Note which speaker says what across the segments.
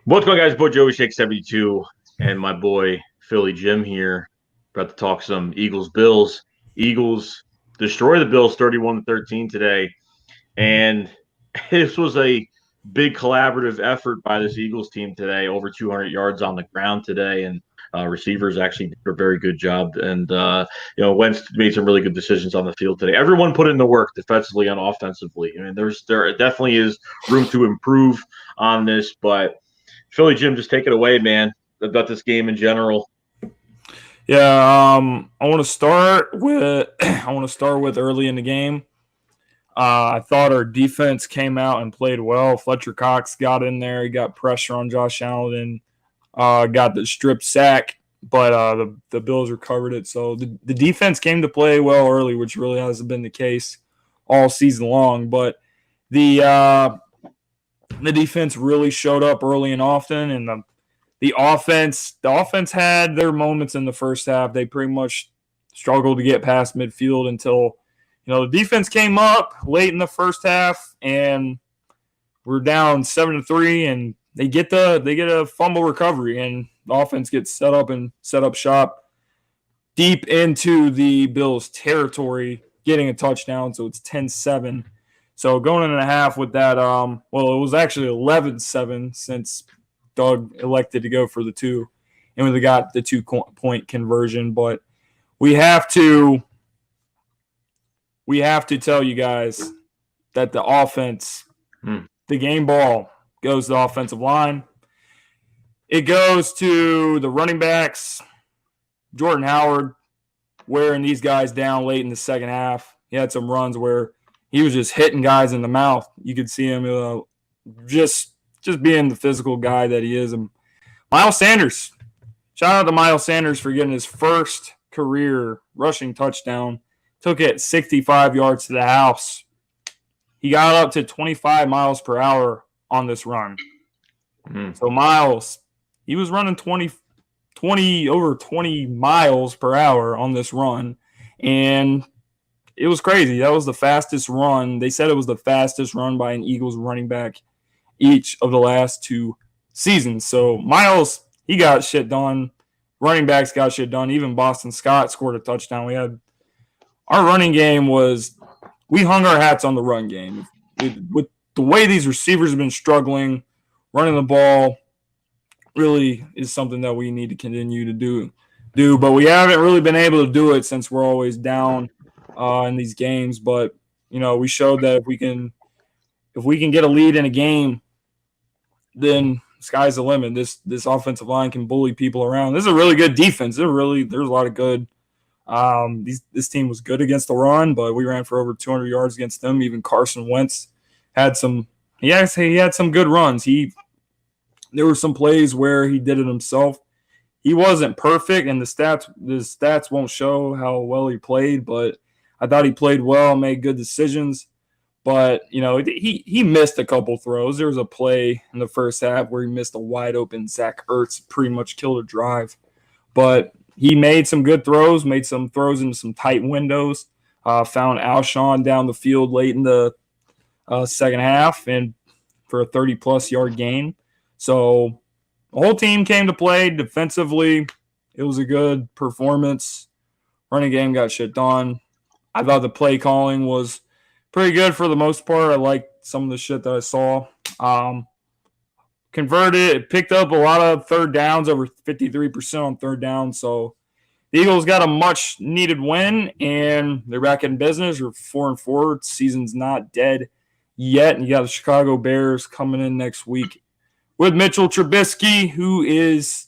Speaker 1: What's going on, guys? Boy Joey Shake 72 and my boy Philly Jim here. About to talk some Eagles Bills. Eagles destroy the Bills 31-13 today. And this was a big collaborative effort by this Eagles team today. Over 200 yards on the ground today. And receivers actually did a very good job. And, Wentz made some really good decisions on the field today. Everyone put in the work defensively and offensively. I mean, there definitely is room to improve on this, but Philly Jim, just take it away, man, about this game in general.
Speaker 2: Yeah, I want to start with early in the game. I thought our defense came out and played well. Fletcher Cox got in there. He got pressure on Josh Allen and got the strip sack, but the Bills recovered it. So the defense came to play well early, which really hasn't been the case all season long. But the uh, the defense really showed up early and often, and the offense had their moments in the first half. They pretty much struggled to get past midfield until the defense came up late in the first half, and we're down 7-3, and they get a fumble recovery, and the offense gets set up shop deep into the Bills territory, getting a touchdown. So it's 10-7. So going in a half with that, it was actually 11-7 since Doug elected to go for the two, and we got the 2-point conversion. But we have to tell you guys that the offense, the game ball goes to the offensive line. It goes to the running backs. Jordan Howard wearing these guys down late in the second half. He had some runs where he was just hitting guys in the mouth. You could see him just being the physical guy that he is. And Miles Sanders, shout out to Miles Sanders for getting his first career rushing touchdown. Took it 65 yards to the house. He got up to 25 miles per hour on this run. So Miles, he was running over 20 miles per hour on this run, and it was crazy. That was the fastest run. They said it was the fastest run by an Eagles running back each of the last two seasons. So Miles, he got shit done. Running backs got shit done. Even Boston Scott scored a touchdown. Our running game we hung our hats on the run game. With the way these receivers have been struggling, running the ball really is something that we need to continue to do. But we haven't really been able to do it since we're always down in these games. But we showed that if we can get a lead in a game, then sky's the limit. This offensive line can bully people around. This is a really good defense. There's a lot of good. This team was good against the run, but we ran for over 200 yards against them. Even Carson Wentz had some. He had some good runs. There were some plays where he did it himself. He wasn't perfect, and the stats won't show how well he played, but I thought he played well, made good decisions. But he missed a couple throws. There was a play in the first half where he missed a wide open Zach Ertz, pretty much killed a drive. But he made some good throws, made some throws into some tight windows. Found Alshon down the field late in the second half and for a 30-plus yard gain. So the whole team came to play defensively. It was a good performance. Running game got shit done. I thought the play calling was pretty good for the most part. I liked some of the shit that I saw. Converted, picked up a lot of third downs, over 53% on third down. So the Eagles got a much needed win, and they're back in business. We're 4-4. Season's not dead yet. And you got the Chicago Bears coming in next week with Mitchell Trubisky, who is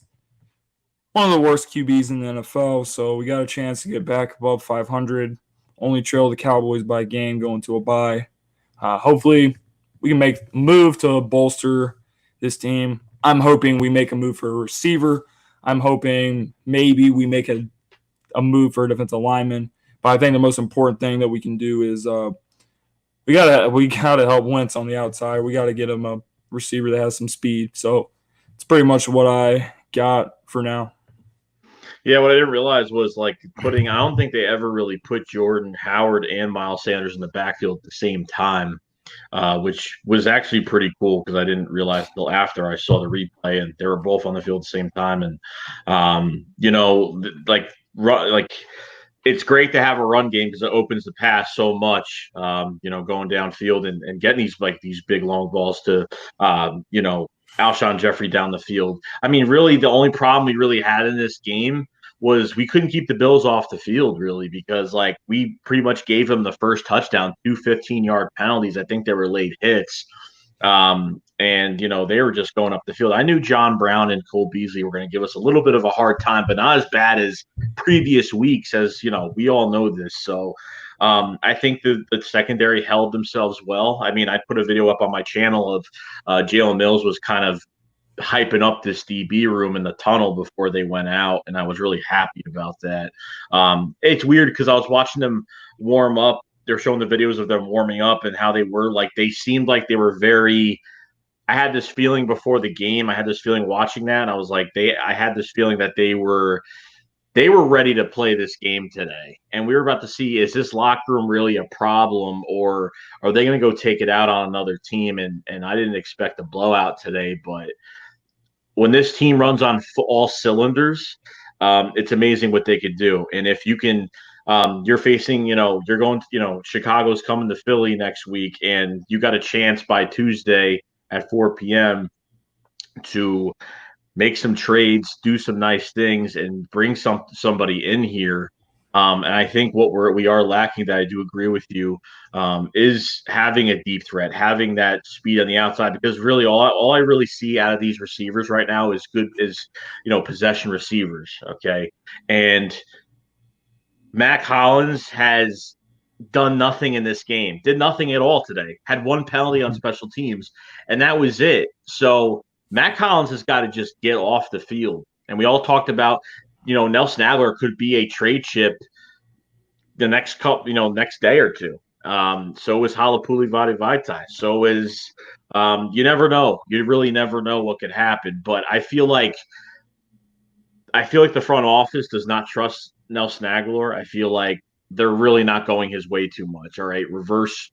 Speaker 2: one of the worst QBs in the NFL. So we got a chance to get back above 500. Only trail the Cowboys by a game going to a bye. Hopefully we can make a move to bolster this team. I'm hoping we make a move for a receiver. I'm hoping maybe we make a move for a defensive lineman. But I think the most important thing that we can do is we gotta help Wentz on the outside. We gotta get him a receiver that has some speed. So it's pretty much what I got for now.
Speaker 1: Yeah, what I didn't realize was I don't think they ever really put Jordan Howard and Miles Sanders in the backfield at the same time. which was actually pretty cool because I didn't realize until after I saw the replay, and they were both on the field at the same time. And like it's great to have a run game because it opens the pass so much. Going downfield and getting these big long balls to Alshon Jeffrey down the field. I mean, really, the only problem we really had in this game was we couldn't keep the Bills off the field, really, because we pretty much gave them the first touchdown, 2 15-yard penalties. I think they were late hits. And they were just going up the field. I knew John Brown and Cole Beasley were going to give us a little bit of a hard time, but not as bad as previous weeks, as we all know this. So I think the secondary held themselves well. I mean, I put a video up on my channel of Jalen Mills was kind of hyping up this DB room in the tunnel before they went out, and I was really happy about that. It's weird because I was watching them warm up. They're showing the videos of them warming up and how they were. They seemed like they were very. I had this feeling before the game. I had this feeling watching that. And I was like, I had this feeling that they were ready to play this game today. And we were about to see, is this locker room really a problem, or are they going to go take it out on another team? And I didn't expect a blowout today, but when this team runs on all cylinders, it's amazing what they could do. And if you can, you're facing, you're going, Chicago's coming to Philly next week, and you got a chance by Tuesday at 4 p.m. to make some trades, do some nice things, and bring somebody in here. And I think what we are lacking, that I do agree with you, is having a deep threat, having that speed on the outside. Because really, all I really see out of these receivers right now is possession receivers. Okay, and Mac Hollins has done nothing in this game, did nothing at all today, had one penalty on special teams, and that was it. So Mac Hollins has got to just get off the field. And we all talked about, Nelson Aguilar could be a trade chip the next next day or two. So is Halapuli Vaitai. So is you never know. You really never know what could happen. But I feel like the front office does not trust Nelson Aguilar. I feel like they're really not going his way too much. All right, reverse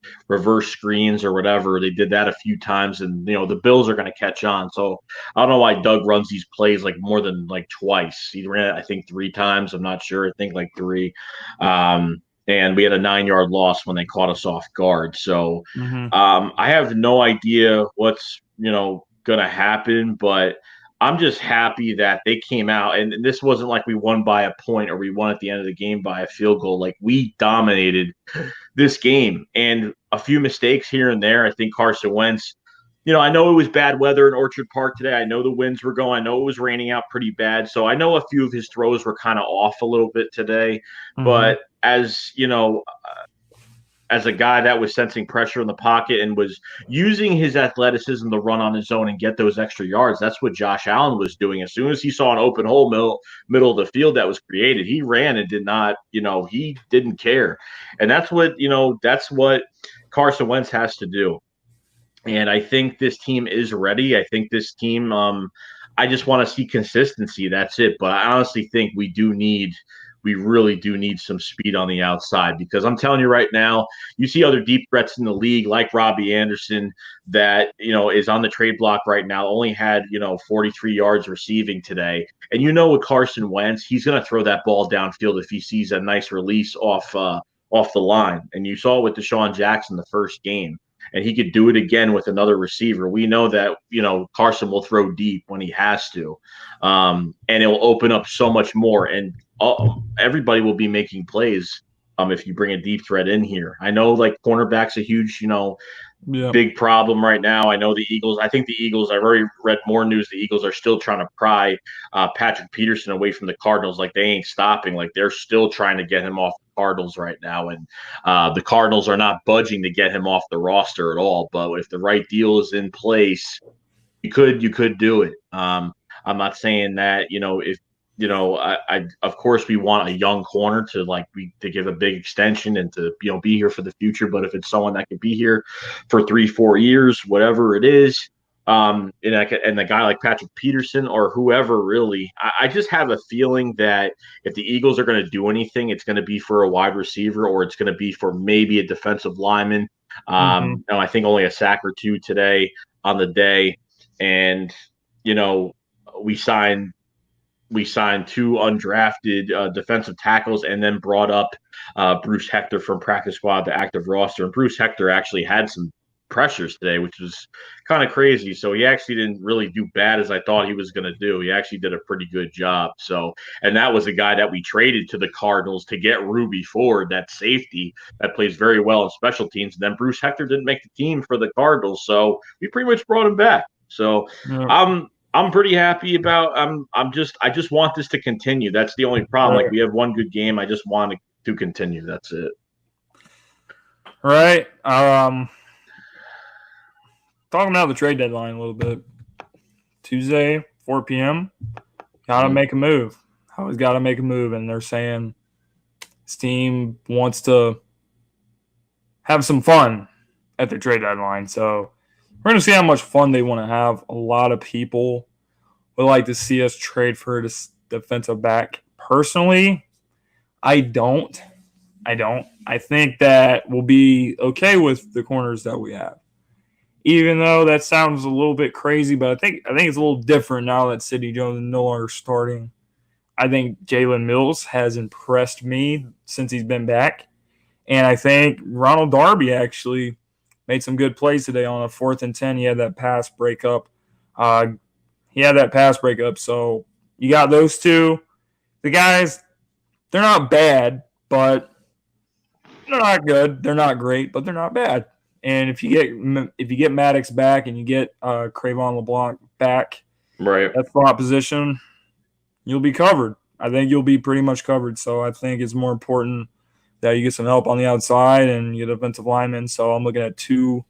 Speaker 1: screens or whatever. They did that a few times, and the Bills are going to catch on. So I don't know why Doug runs these plays more than twice. He ran it, I think, 3 times. I'm not sure. I think 3. And we had a 9-yard loss when they caught us off guard. So I have no idea what's going to happen, but I'm just happy that they came out, and this wasn't like we won by a point or we won at the end of the game by a field goal. We dominated this game, and a few mistakes here and there. I think Carson Wentz, I know it was bad weather in Orchard Park today. I know the winds were going. I know it was raining out pretty bad. So I know a few of his throws were kind of off a little bit today. But as a guy that was sensing pressure in the pocket and was using his athleticism to run on his own and get those extra yards. That's what Josh Allen was doing. As soon as he saw an open hole middle of the field that was created, he ran and did not, he didn't care. And that's what Carson Wentz has to do. And I think this team is ready. I think this team, I just want to see consistency. That's it. But I honestly think we really do need some speed on the outside, because I'm telling you right now, you see other deep threats in the league like Robbie Anderson that, is on the trade block right now, only had, 43 yards receiving today. And with Carson Wentz, he's going to throw that ball downfield if he sees a nice release off the line. And you saw it with Deshaun Jackson the first game. And he could do it again with another receiver. We know that, Carson will throw deep when he has to. And it will open up so much more. And everybody will be making plays if you bring a deep threat in here. I know cornerback's a huge, big problem right now. I know the Eagles. I think the Eagles, I've already read more news. The Eagles are still trying to pry Patrick Peterson away from the Cardinals. They ain't stopping. They're still trying to get him off the Cardinals right now. And the Cardinals are not budging to get him off the roster at all. But if the right deal is in place, you could do it. I'm not saying that, if, I of course we want a young corner to give a big extension and to be here for the future. But if it's someone that could be here for 3-4 years, whatever it is, and a guy like Patrick Peterson or whoever, really, I just have a feeling that if the Eagles are going to do anything, it's going to be for a wide receiver, or it's going to be for maybe a defensive lineman, I think only a sack or two today on the day. And, we signed two undrafted defensive tackles and then brought up Bruce Hector from practice squad to active roster. And Bruce Hector actually had some pressures today, which was kind of crazy. So he actually didn't really do bad as I thought he was going to do. He actually did a pretty good job. So, and that was a guy that we traded to the Cardinals to get Ruby Ford, that safety that plays very well in special teams. And then Bruce Hector didn't make the team for the Cardinals. So we pretty much brought him back. So I'm pretty happy about. I just want this to continue. That's the only problem.
Speaker 2: Right.
Speaker 1: Like, we have one good game. I just want it to continue. That's it.
Speaker 2: Right. Talking about the trade deadline a little bit. Tuesday, 4 p.m. Gotta make a move. Always gotta make a move, and they're saying this team wants to have some fun at the trade deadline. So we're gonna see how much fun they want to have. A lot of people would like to see us trade for this defensive back. Personally, I don't. I think that we'll be okay with the corners that we have. Even though that sounds a little bit crazy, but I think it's a little different now that Sidney Jones and Miller are starting. I think Jalen Mills has impressed me since he's been back. And I think Ronald Darby actually made some good plays today on a 4th and 10. He had that pass breakup. So you got those two. The guys, they're not bad, but they're not good. They're not great, but they're not bad. And if you get Maddox back and you get Cravon LeBlanc back,
Speaker 1: right,
Speaker 2: that slot position, you'll be covered. I think you'll be pretty much covered. So I think it's more important that you get some help on the outside and you get offensive linemen. So I'm looking at 2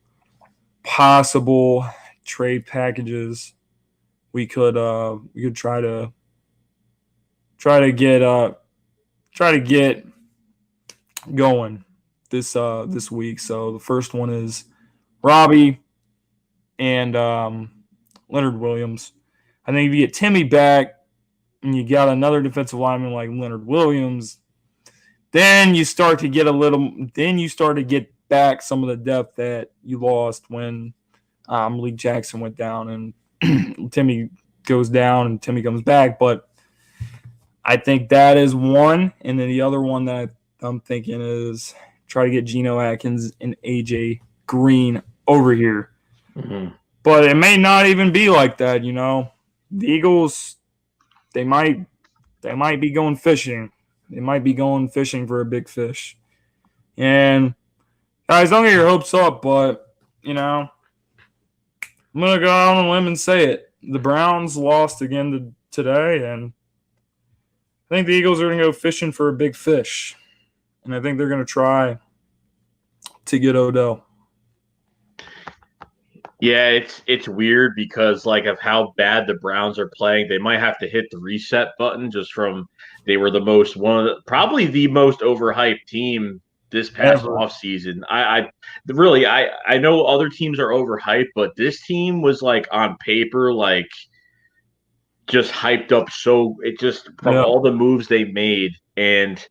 Speaker 2: possible trade packages. We could try to get going this week. So the first one is Robbie and Leonard Williams. I think if you get Timmy back and you got another defensive lineman like Leonard Williams, then you start to get back some of the depth that you lost when Malik Jackson went down and Timmy goes down and Timmy comes back. But I think that is one. And then the other one that I'm thinking is try to get Geno Atkins and AJ Green over here. Mm-hmm. But it may not even be like that, The Eagles, they might be going fishing. They might be going fishing for a big fish. And guys, don't get your hopes up, but I'm gonna go out on a limb and say it. The Browns lost again today, and I think the Eagles are going to go fishing for a big fish. And I think they're going to try to get Odell.
Speaker 1: Yeah, it's weird because of how bad the Browns are playing. They might have to hit the reset button just from they were probably the most overhyped team this past offseason. I know other teams are overhyped, but this team was on paper just hyped up from all the moves they made. And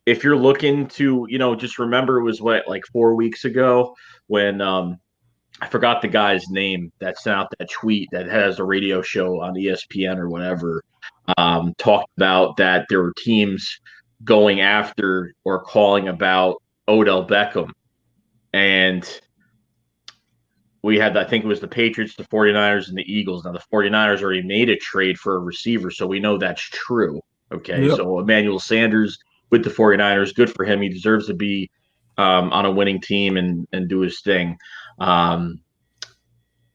Speaker 1: if you're looking to, just remember it was 4 weeks ago when I forgot the guy's name that sent out that tweet that has a radio show on ESPN or whatever, talked about that there were teams going after or calling about Odell Beckham. And we had, I think it was the Patriots, the 49ers, and the Eagles. Now, the 49ers already made a trade for a receiver, so we know that's true. Okay, yep. So Emmanuel Sanders with the 49ers, good for him. He deserves to be on a winning team and do his thing. And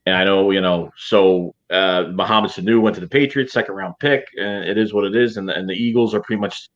Speaker 1: I know, so Mohamed Sanu went to the Patriots, 2nd-round pick, and it is what it is. And the Eagles are pretty much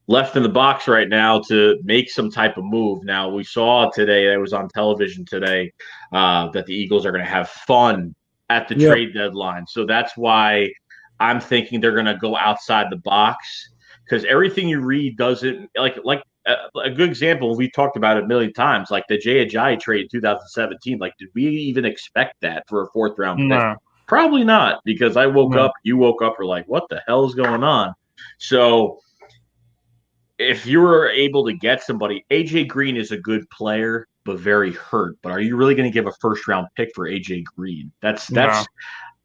Speaker 1: left in the box right now to make some type of move. Now, we saw today, it was on television today, that the Eagles are going to have fun at the trade deadline. So that's why I'm thinking they're going to go outside the box, because everything you read doesn't a good example. We talked about it a million times, like the Jay Ajayi trade in 2017. Did we even expect that for a 4th-round pick? Probably not, because I woke up, you woke up, we're like, what the hell is going on? So if you were able to get somebody, AJ Green is a good player, but very hurt. But are you really going to give a first round pick for AJ Green?
Speaker 2: No.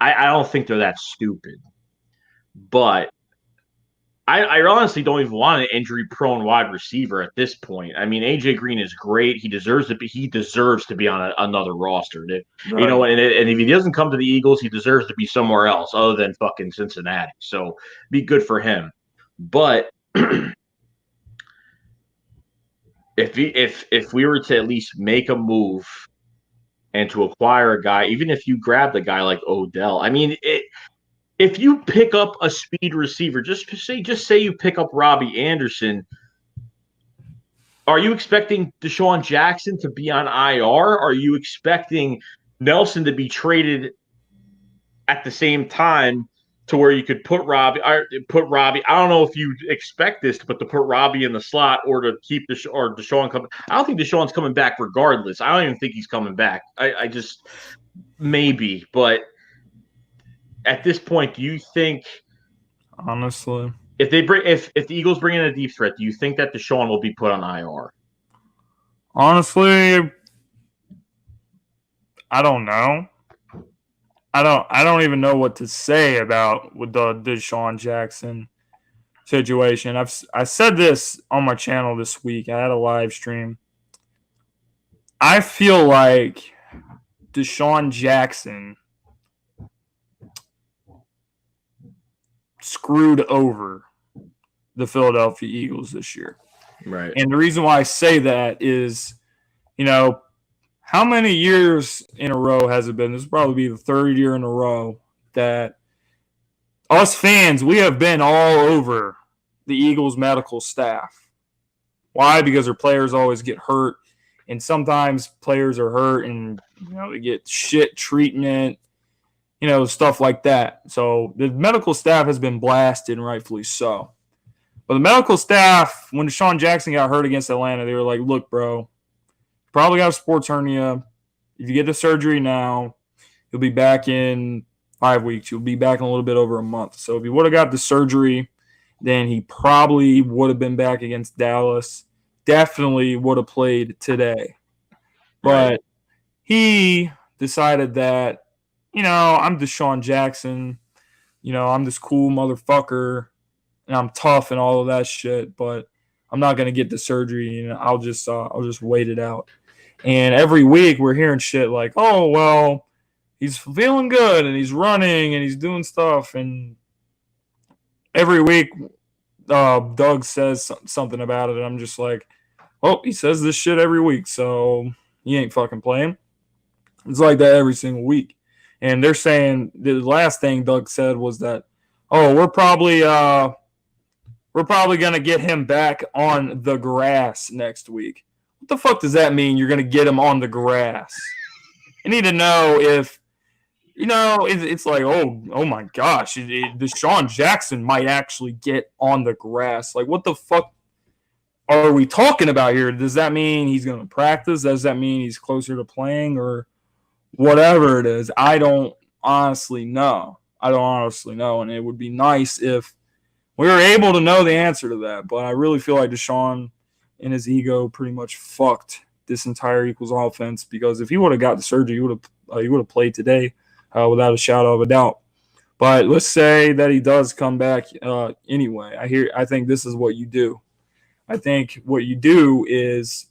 Speaker 1: I don't think they're that stupid. But I honestly don't even want an injury prone wide receiver at this point. I mean, AJ Green is great. He deserves to be on another roster. You know,
Speaker 2: Right.
Speaker 1: and if he doesn't come to the Eagles, he deserves to be somewhere else other than fucking Cincinnati. So be good for him. But if we were to at least make a move and to acquire a guy, even if you grabbed a guy like Odell, I mean, if you pick up a speed receiver, just say you pick up Robbie Anderson, are you expecting Deshaun Jackson to be on IR? Are you expecting Nelson to be traded at the same time to where you could put Robbie? I don't know if you expect this, but to put Robbie in the slot or to keep Deshaun coming. I don't think Deshaun's coming back regardless. I don't even think he's coming back. I just maybe, but at this point, do you think
Speaker 2: Honestly,
Speaker 1: if the Eagles bring in a deep threat, do you think that Deshaun will be put on IR?
Speaker 2: honestly, I don't know. I don't even know what to say about with the Deshaun Jackson situation. I said this on my channel this week. I had a live stream. I feel like Deshaun Jackson screwed over the Philadelphia Eagles this year.
Speaker 1: Right.
Speaker 2: And the reason why I say that is, you know, how many years in a row has it been? This will probably be the third year in a row that us fans, we have been all over the Eagles medical staff. Why? Because their players always get hurt. And sometimes players are hurt and, they get shit treatment, stuff like that. So the medical staff has been blasted, and rightfully so. But the medical staff, when Deshaun Jackson got hurt against Atlanta, they were like, look, bro, you probably got a sports hernia. If you get the surgery now, you'll be back in 5 weeks. You'll be back in a little bit over a month. So if he would have got the surgery, then he probably would have been back against Dallas. Definitely would have played today. But he decided that, I'm Deshaun Jackson. I'm this cool motherfucker. And I'm tough and all of that shit, but I'm not gonna get the surgery. I'll just wait it out. And every week we're hearing shit like, oh well, he's feeling good and he's running and he's doing stuff. And every week, Doug says something about it, and I'm just like, oh, he says this shit every week, so he ain't fucking playing. It's like that every single week. And they're saying the last thing Doug said was that, oh, we're probably going to get him back on the grass next week. What the fuck does that mean? You're going to get him on the grass? I need to know if, it's like, oh my gosh, Deshaun Jackson might actually get on the grass. Like, what the fuck are we talking about here? Does that mean he's going to practice? Does that mean he's closer to playing or whatever it is? I don't honestly know. And it would be nice if we were able to know the answer to that, but I really feel like Deshaun and his ego pretty much fucked this entire Eagles offense, because if he would have got the surgery, he would have played today without a shadow of a doubt. But let's say that he does come back anyway. I think this is what you do. I think what you do is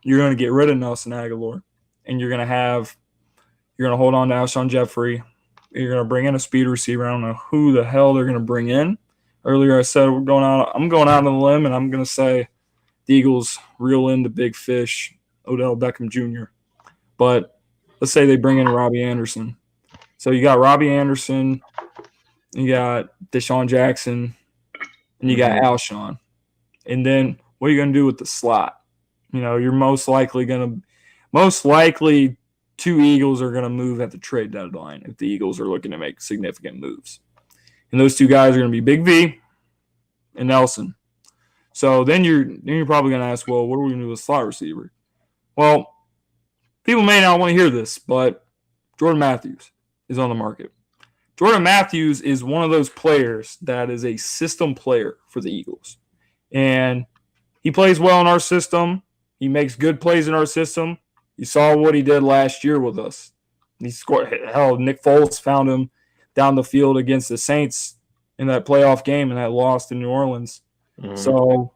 Speaker 2: you're going to get rid of Nelson Aguilar, and you're going to hold on to Alshon Jeffrey. You're going to bring in a speed receiver. I don't know who the hell they're going to bring in. Earlier I said I'm going out on a limb, and I'm going to say the Eagles reel in the big fish, Odell Beckham Jr. But let's say they bring in Robbie Anderson. So you got Robbie Anderson, you got Deshaun Jackson, and you got Alshon. And then what are you going to do with the slot? You're most likely two Eagles are going to move at the trade deadline if the Eagles are looking to make significant moves. And those two guys are going to be Big V and Nelson. So then you're probably going to ask, well, what are we going to do with slot receiver? Well, people may not want to hear this, but Jordan Matthews is on the market. Jordan Matthews is one of those players that is a system player for the Eagles. And he plays well in our system. He makes good plays in our system. You saw what he did last year with us. He scored. Hell, Nick Foles found him down the field against the Saints in that playoff game and that lost in New Orleans. Mm-hmm. So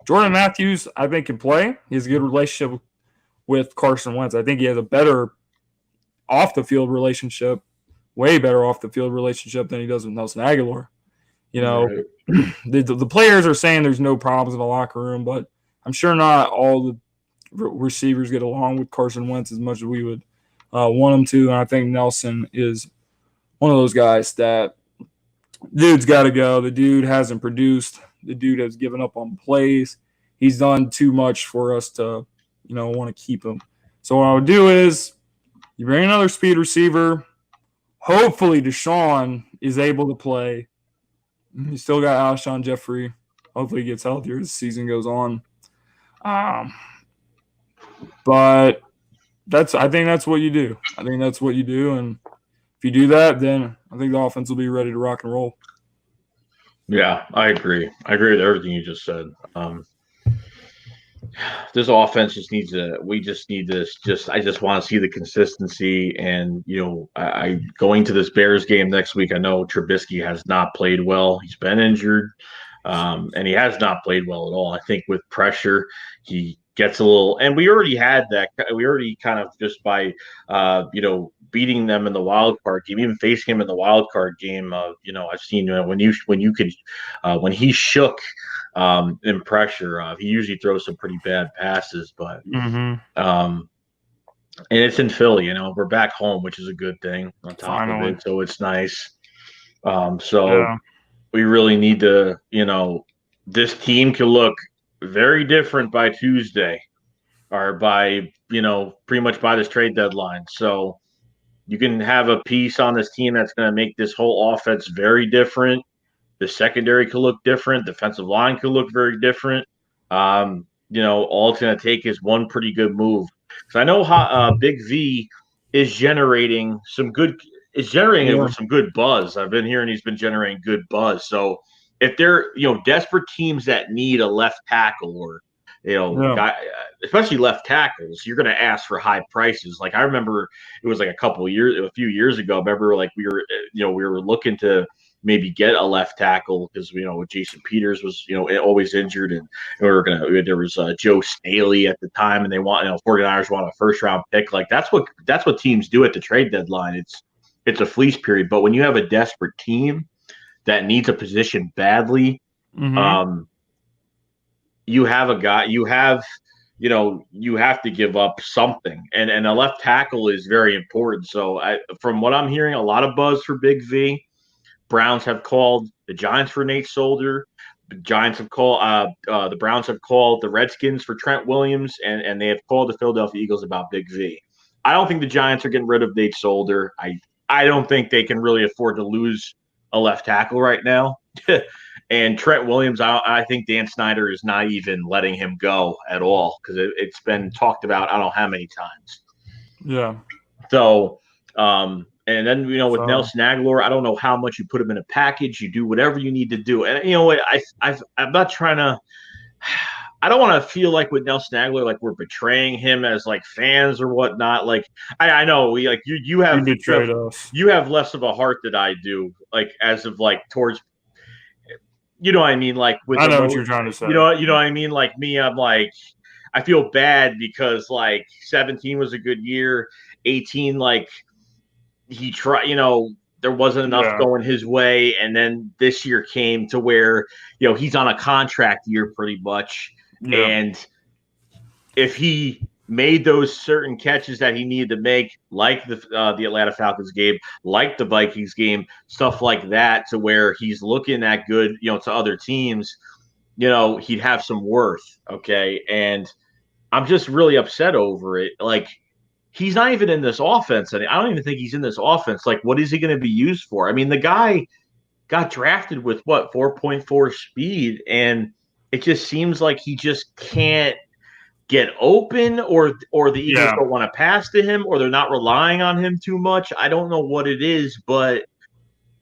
Speaker 2: Jordan Matthews, I think, can play. He has a good relationship with Carson Wentz. I think he has a better off-the-field relationship, way better off-the-field relationship than he does with Nelson Aguilar. You know, right. the players are saying there's no problems in the locker room, but I'm sure not all the receivers get along with Carson Wentz as much as we would want them to. And I think Nelson is one of those guys that dude's got to go. The dude hasn't produced. The dude has given up on plays. He's done too much for us to, want to keep him. So what I would do is you bring another speed receiver. Hopefully Deshaun is able to play. You still got Alshon Jeffrey. Hopefully he gets healthier as the season goes on. But I think that's what you do. I think that's what you do. And if you do that, then I think the offense will be ready to rock and roll.
Speaker 1: Yeah, I agree. I agree with everything you just said. This offense just needs we just need this. I just want to see the consistency. And, I going to this Bears game next week, I know Trubisky has not played well. He's been injured. And he has not played well at all. I think with pressure, he gets a little, and we already had that. We already kind of just by, beating them in the wild card game, even facing him in the wild card game. I've seen when he shook in pressure, he usually throws some pretty bad passes, but and it's in Philly. We're back home, which is a good thing on top of it. So it's nice. We really need to, this team can look very different by Tuesday or by, pretty much by this trade deadline. So you can have a piece on this team that's going to make this whole offense very different. The secondary could look different. Defensive line could look very different. All it's going to take is one pretty good move. Because I know how Big V is generating some good – is generating it with some good buzz. I've been hearing he's been generating good buzz. So if they're, desperate teams that need a left tackle or, especially left tackles, you're going to ask for high prices. Like I remember it was like a few years ago. Remember, like we were looking to maybe get a left tackle because Jason Peters was always injured, and there was Joe Staley at the time, and they want 49ers want a first round pick. Like that's what teams do at the trade deadline. It's a fleece period, but when you have a desperate team that needs a position badly, you have a guy, you have to give up something, and a left tackle is very important. So from what I'm hearing, a lot of buzz for Big V. Browns have called the Giants for Nate Solder. The Giants have called the Browns have called the Redskins for Trent Williams, and they have called the Philadelphia Eagles about Big V. I don't think the Giants are getting rid of Nate Solder. I don't think they can really afford to lose a left tackle right now. And Trent Williams, I think Dan Snyder is not even letting him go at all because it's been talked about I don't know how many times.
Speaker 2: Yeah.
Speaker 1: So, and then, with Nelson Aguilar, I don't know how much you put him in a package. You do whatever you need to do. And, I'm not trying to – I don't want to feel like with Nelson Aguilar, like we're betraying him as like fans or whatnot. Like I know we like you have less of a heart than I do. Like as of like towards, what I mean. Like with
Speaker 2: I know what you're trying to say.
Speaker 1: You know what I mean. Like me, I'm like I feel bad because like 17 was a good year, 18 like he tried. There wasn't enough going his way, and then this year came to where he's on a contract year pretty much. Yeah. And if he made those certain catches that he needed to make, like the Atlanta Falcons game, like the Vikings game, stuff like that, to where he's looking that good, to other teams, he'd have some worth. Okay. And I'm just really upset over it. Like, he's not even in this offense. I don't even think he's in this offense. Like, what is he going to be used for? I mean, the guy got drafted with 4.4 speed, and it just seems like he just can't get open, or the Eagles don't want to pass to him, or they're not relying on him too much. I don't know what it is, but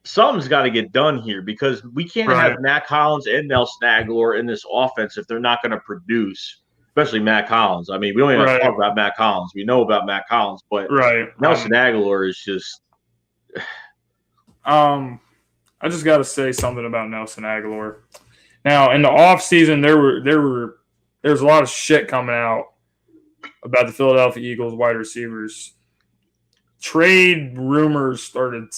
Speaker 1: something's got to get done here because we can't have Matt Collins and Nelson Aguilar in this offense if they're not going to produce, especially Matt Collins. I mean, we don't even have to talk about Matt Collins. We know about Matt Collins, but Nelson Aguilar is just.
Speaker 2: I just got to say something about Nelson Aguilar. Now, in the offseason, there's a lot of shit coming out about the Philadelphia Eagles wide receivers. Trade rumors started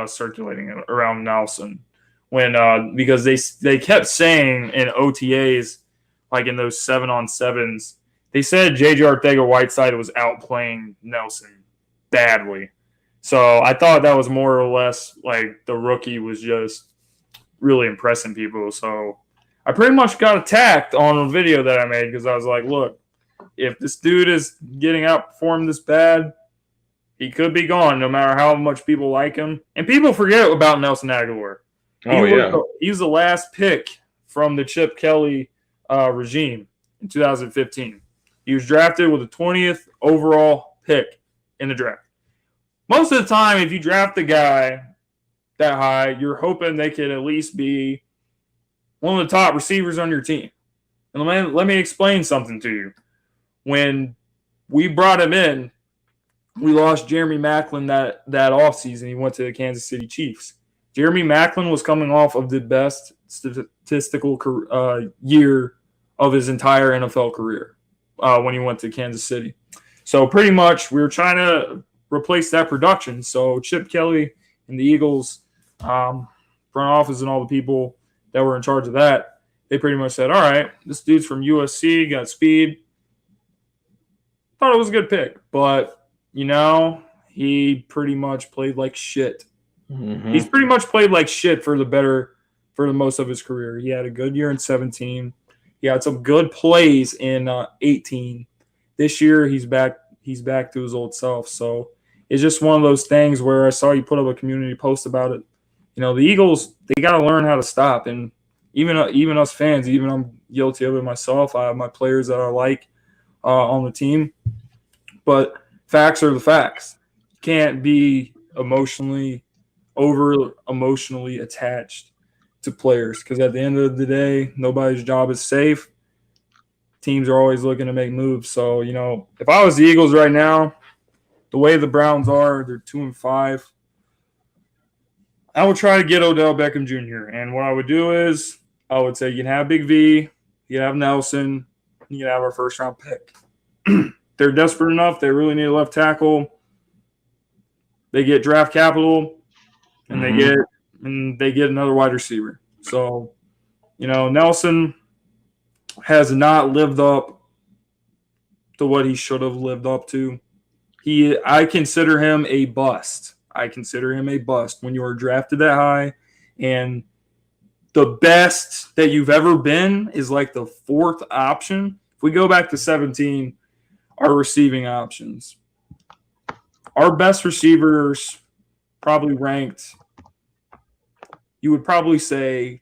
Speaker 2: circulating around Nelson because they kept saying in OTAs, like in those 7-on-7s, they said J.J. Arcega-Whiteside was outplaying Nelson badly. So I thought that was more or less like the rookie was just really impressing people. So I pretty much got attacked on a video that I made because I was like, look, if this dude is getting outperformed this bad, he could be gone no matter how much people like him. And people forget about Nelson Aguilar. He was the last pick from the Chip Kelly regime in 2015. He was drafted with the 20th overall pick in the draft. Most of the time, if you draft a guy that high, you're hoping they could at least be one of the top receivers on your team. And let me explain something to you. When we brought him in, we lost Jeremy Maclin that offseason. He went to the Kansas City Chiefs. Jeremy Maclin was coming off of the best statistical year of his entire NFL career when he went to Kansas City. So pretty much we were trying to replace that production. So Chip Kelly and the Eagles front office and all the people that were in charge of that, they pretty much said, all right, this dude's from USC, got speed. Thought it was a good pick, but he pretty much played like shit. Mm-hmm. He's pretty much played like shit for the most of his career. He had a good year in 17. He had some good plays in 18. This year he's back to his old self. So it's just one of those things where I saw you put up a community post about it. The Eagles, they got to learn how to stop. And even us fans, even I'm guilty of it myself. I have my players that I like on the team. But facts are the facts. You can't be emotionally attached to players because at the end of the day, nobody's job is safe. Teams are always looking to make moves. So, if I was the Eagles right now, the way the Browns are, they're 2-5. I would try to get Odell Beckham Jr. And what I would do is I would say you can have Big V, you can have Nelson, you can have our first-round pick. They're desperate enough. They really need a left tackle. They get draft capital, and they get another wide receiver. So, Nelson has not lived up to what he should have lived up to. I consider him a bust. When you are drafted that high, and the best that you've ever been is like the fourth option. If we go back to 17, our receiving options. Our best receivers probably ranked, you would probably say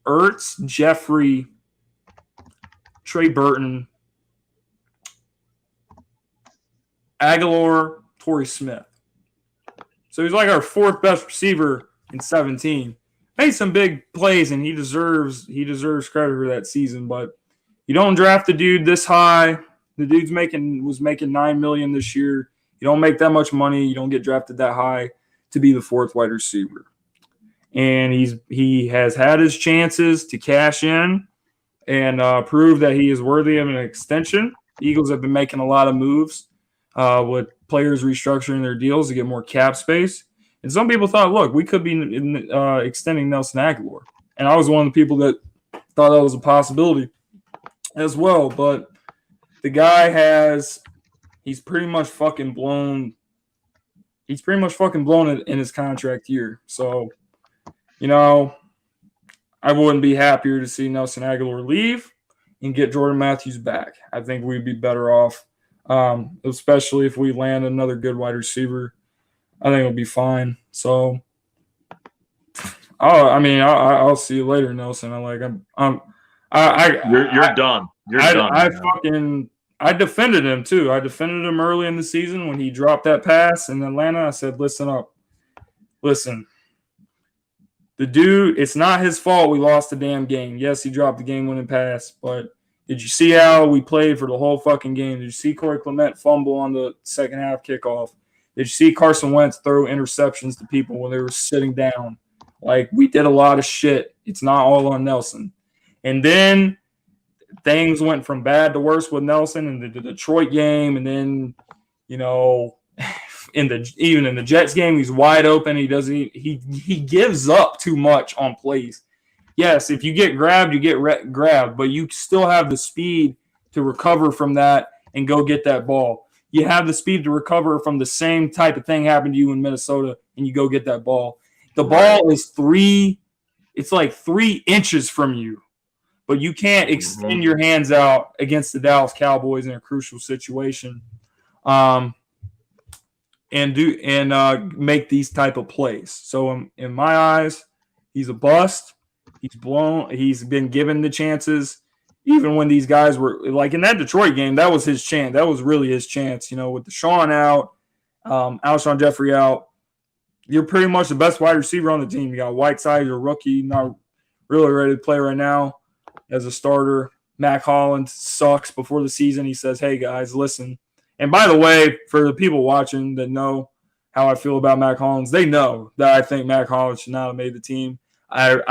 Speaker 2: Ertz, Jeffrey, Trey Burton, Aguilar, Torrey Smith. So he's like our fourth best receiver in 17. Made some big plays, and he deserves credit for that season. But you don't draft a dude this high. The dude's was making $9 million this year. You don't make that much money. You don't get drafted that high to be the fourth wide receiver. And he has had his chances to cash in and prove that he is worthy of an extension. The Eagles have been making a lot of moves with players restructuring their deals to get more cap space. And some people thought, look, we could be extending Nelson Aguilar. And I was one of the people that thought that was a possibility as well. But the guy he's pretty much fucking blown it in his contract year. So, I wouldn't be happier to see Nelson Aguilar leave and get Jordan Matthews back. I think we'd be better off, especially if we land another good wide receiver. I think it'll be fine. So, I'll see you later, Nelson. You're
Speaker 1: done. You're done.
Speaker 2: I defended him too. I defended him early in the season when he dropped that pass in Atlanta. I said, listen up. Listen, The dude, it's not his fault we lost the damn game. Yes, he dropped the game-winning pass, but did you see how we played for the whole fucking game? Did you see Corey Clement fumble on the second half kickoff? Did you see Carson Wentz throw interceptions to people when they were sitting down? Like, we did a lot of shit. It's not all on Nelson. And then things went from bad to worse with Nelson in the Detroit game, and then, you know, even in the Jets game, he's wide open. He gives up too much on plays. Yes, if you get grabbed, you get grabbed, but you still have the speed to recover from that and go get that ball. You have the speed to recover from the same type of thing happened to you in Minnesota, and you go get that ball. The ball is it's like 3 inches from you, but you can't extend your hands out against the Dallas Cowboys in a crucial situation. And make these type of plays. So in my eyes, he's a bust. He's blown. He's been given the chances, even when these guys were like in that Detroit game. That was his chance. That was really his chance. You know, with Deshaun out, Alshon Jeffrey out, you're pretty much the best wide receiver on the team. You got Whiteside, your rookie, not really ready to play right now as a starter. Mac Hollins sucks before the season. He says, "Hey guys, listen." And by the way, for the people watching that know how I feel about Mac Hollins, they know that I think Mac Hollins should not have made the team. It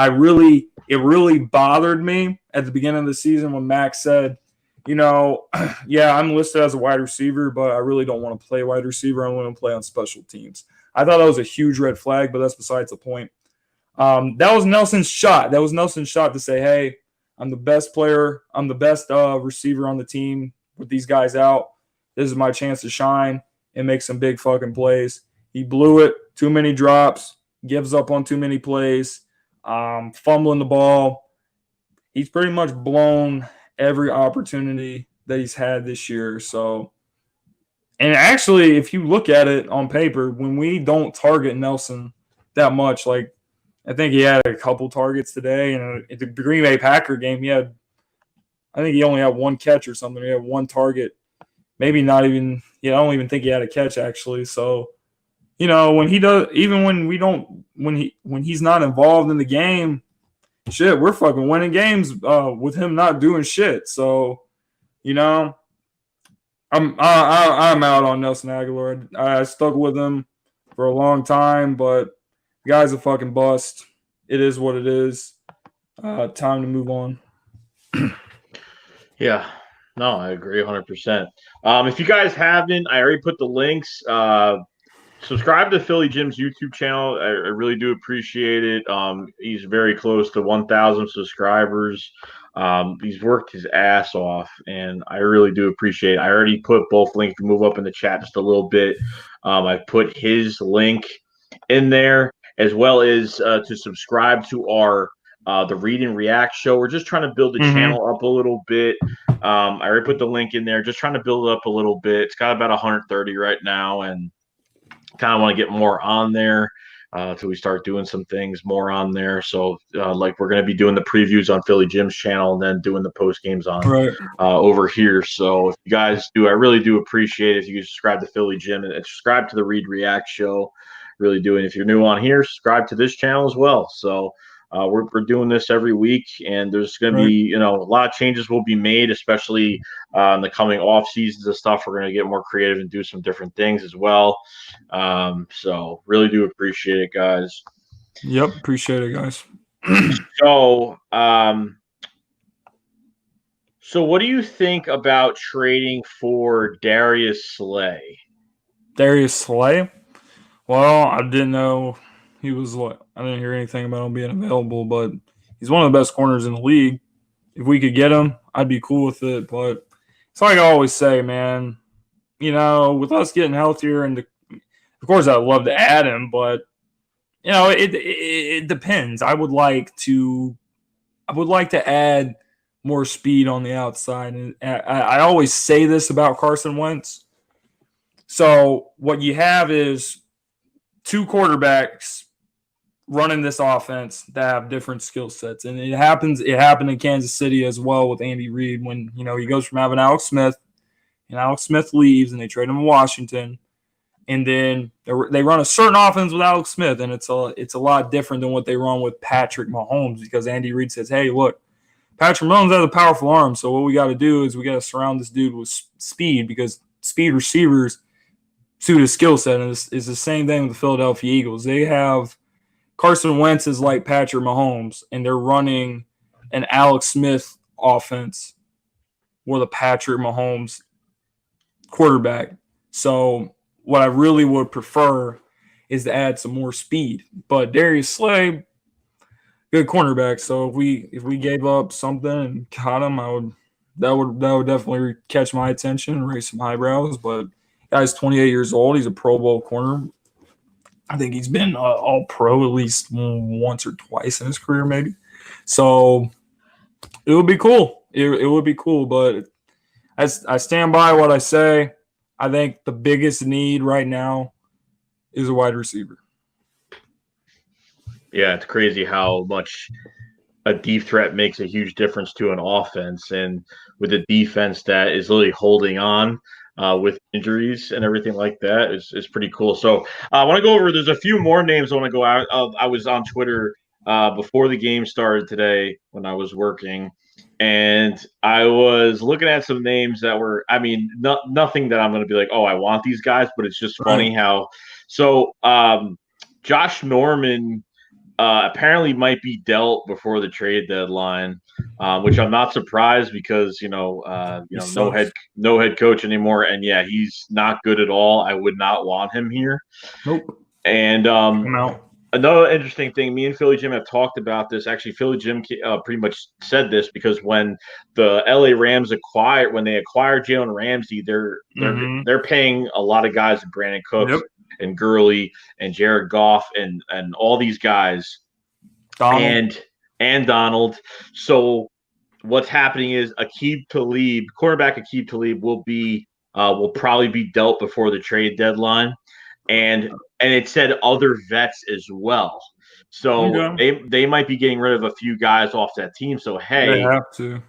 Speaker 2: really bothered me at the beginning of the season when Mac said, you know, yeah, I'm listed as a wide receiver, but I really don't want to play wide receiver. I want to play on special teams. I thought that was a huge red flag, but that's besides the point. That was Nelson's shot. That was Nelson's shot to say, hey, I'm the best player. I'm the best receiver on the team with these guys out. This is my chance to shine and make some big fucking plays. He blew it. Too many drops. Gives up on too many plays. Fumbling the ball. He's pretty much blown every opportunity that he's had this year. So, and actually, if you look at it on paper, when we don't target Nelson that much, like I think he had a couple targets today. And at the Green Bay Packer game, I think he only had 1 catch or something. He had 1 target. Maybe not even, I don't even think he had a catch actually. So, you know, when he does, even when he's not involved in the game, shit, we're fucking winning games with him not doing shit. So, you know, I'm out on Nelson Aguilar. I stuck with him for a long time, but the guy's a fucking bust. It is what it is. Time to move on.
Speaker 1: Yeah. No, I agree 100%. If you guys haven't, I already put the links. Subscribe to Philly Jim's YouTube channel. I really do appreciate it. He's very close to 1,000 subscribers. He's worked his ass off, and I really do appreciate it. I already put both links to move up in the chat just a little bit. I put his link in there, as well as to subscribe to our the Read and React show. We're just trying to build the channel up a little bit. I already put the link in there, just trying to build it up a little bit. It's got about 130 right now, and kind of want to get more on there till we start doing some things more on there. So like we're going to be doing the previews on Philly Jim's channel and then doing the post games on over here. So if you guys do, I really do appreciate it if you subscribe to Philly Jim and subscribe to the Read React show. Really do. And if you're new on here, subscribe to this channel as well. So we're doing this every week, and there's going to be, a lot of changes will be made, especially in the coming off seasons and stuff. We're going to get more creative and do some different things as well. So really do appreciate it, guys.
Speaker 2: Yep. Appreciate it, guys.
Speaker 1: So what do you think about trading for Darius Slay?
Speaker 2: Darius Slay? Well, I didn't know he was I didn't hear anything about him being available, but he's one of the best corners in the league. If we could get him, I'd be cool with it. But it's like I always say, man, with us getting healthier, and of course I'd love to add him, but it depends. I would like to add more speed on the outside, and I always say this about Carson Wentz. So what you have is 2 quarterbacks running this offense that have different skill sets. And it happened in Kansas City as well with Andy Reid when, he goes from having Alex Smith, and Alex Smith leaves and they trade him to Washington. And then they run a certain offense with Alex Smith, and it's a lot different than what they run with Patrick Mahomes, because Andy Reid says, hey, look, Patrick Mahomes has a powerful arm, so what we got to do is we got to surround this dude with speed, because speed receivers suit his skill set. And it's the same thing with the Philadelphia Eagles. They have Carson Wentz is like Patrick Mahomes, and they're running an Alex Smith offense with a Patrick Mahomes quarterback. So what I really would prefer is to add some more speed. But Darius Slay, good cornerback. So if we gave up something and got him, that would definitely catch my attention and raise some eyebrows. But guy's 28 years old. He's a Pro Bowl corner. I think he's been all pro at least once or twice in his career, maybe. So it would be cool. It would be cool. But I stand by what I say. I think the biggest need right now is a wide receiver.
Speaker 1: Yeah, it's crazy how much a deep threat makes a huge difference to an offense. And with a defense that is really holding on with injuries and everything like that is pretty cool. So I want to go over, there's a few more names I want to go out. I was on Twitter before the game started today when I was working, and I was looking at some names that were, I mean, nothing that I'm going to be like, oh, I want these guys, but it's just funny how. So Josh Norman apparently might be dealt before the trade deadline, which I'm not surprised because no head coach anymore, and yeah, he's not good at all. I would not want him here.
Speaker 2: Nope.
Speaker 1: And another interesting thing, me and Philly Jim have talked about this. Actually, Philly Jim pretty much said this because when the LA Rams acquired Jalen Ramsey, they're paying a lot of guys, Brandon Cooks. Yep. And Gurley and Jared Goff and all these guys, Donald. and Donald. So what's happening is cornerback Aqib Talib will probably be dealt before the trade deadline, and it said other vets as well. So they might be getting rid of a few guys off that team. So hey,
Speaker 2: they have to.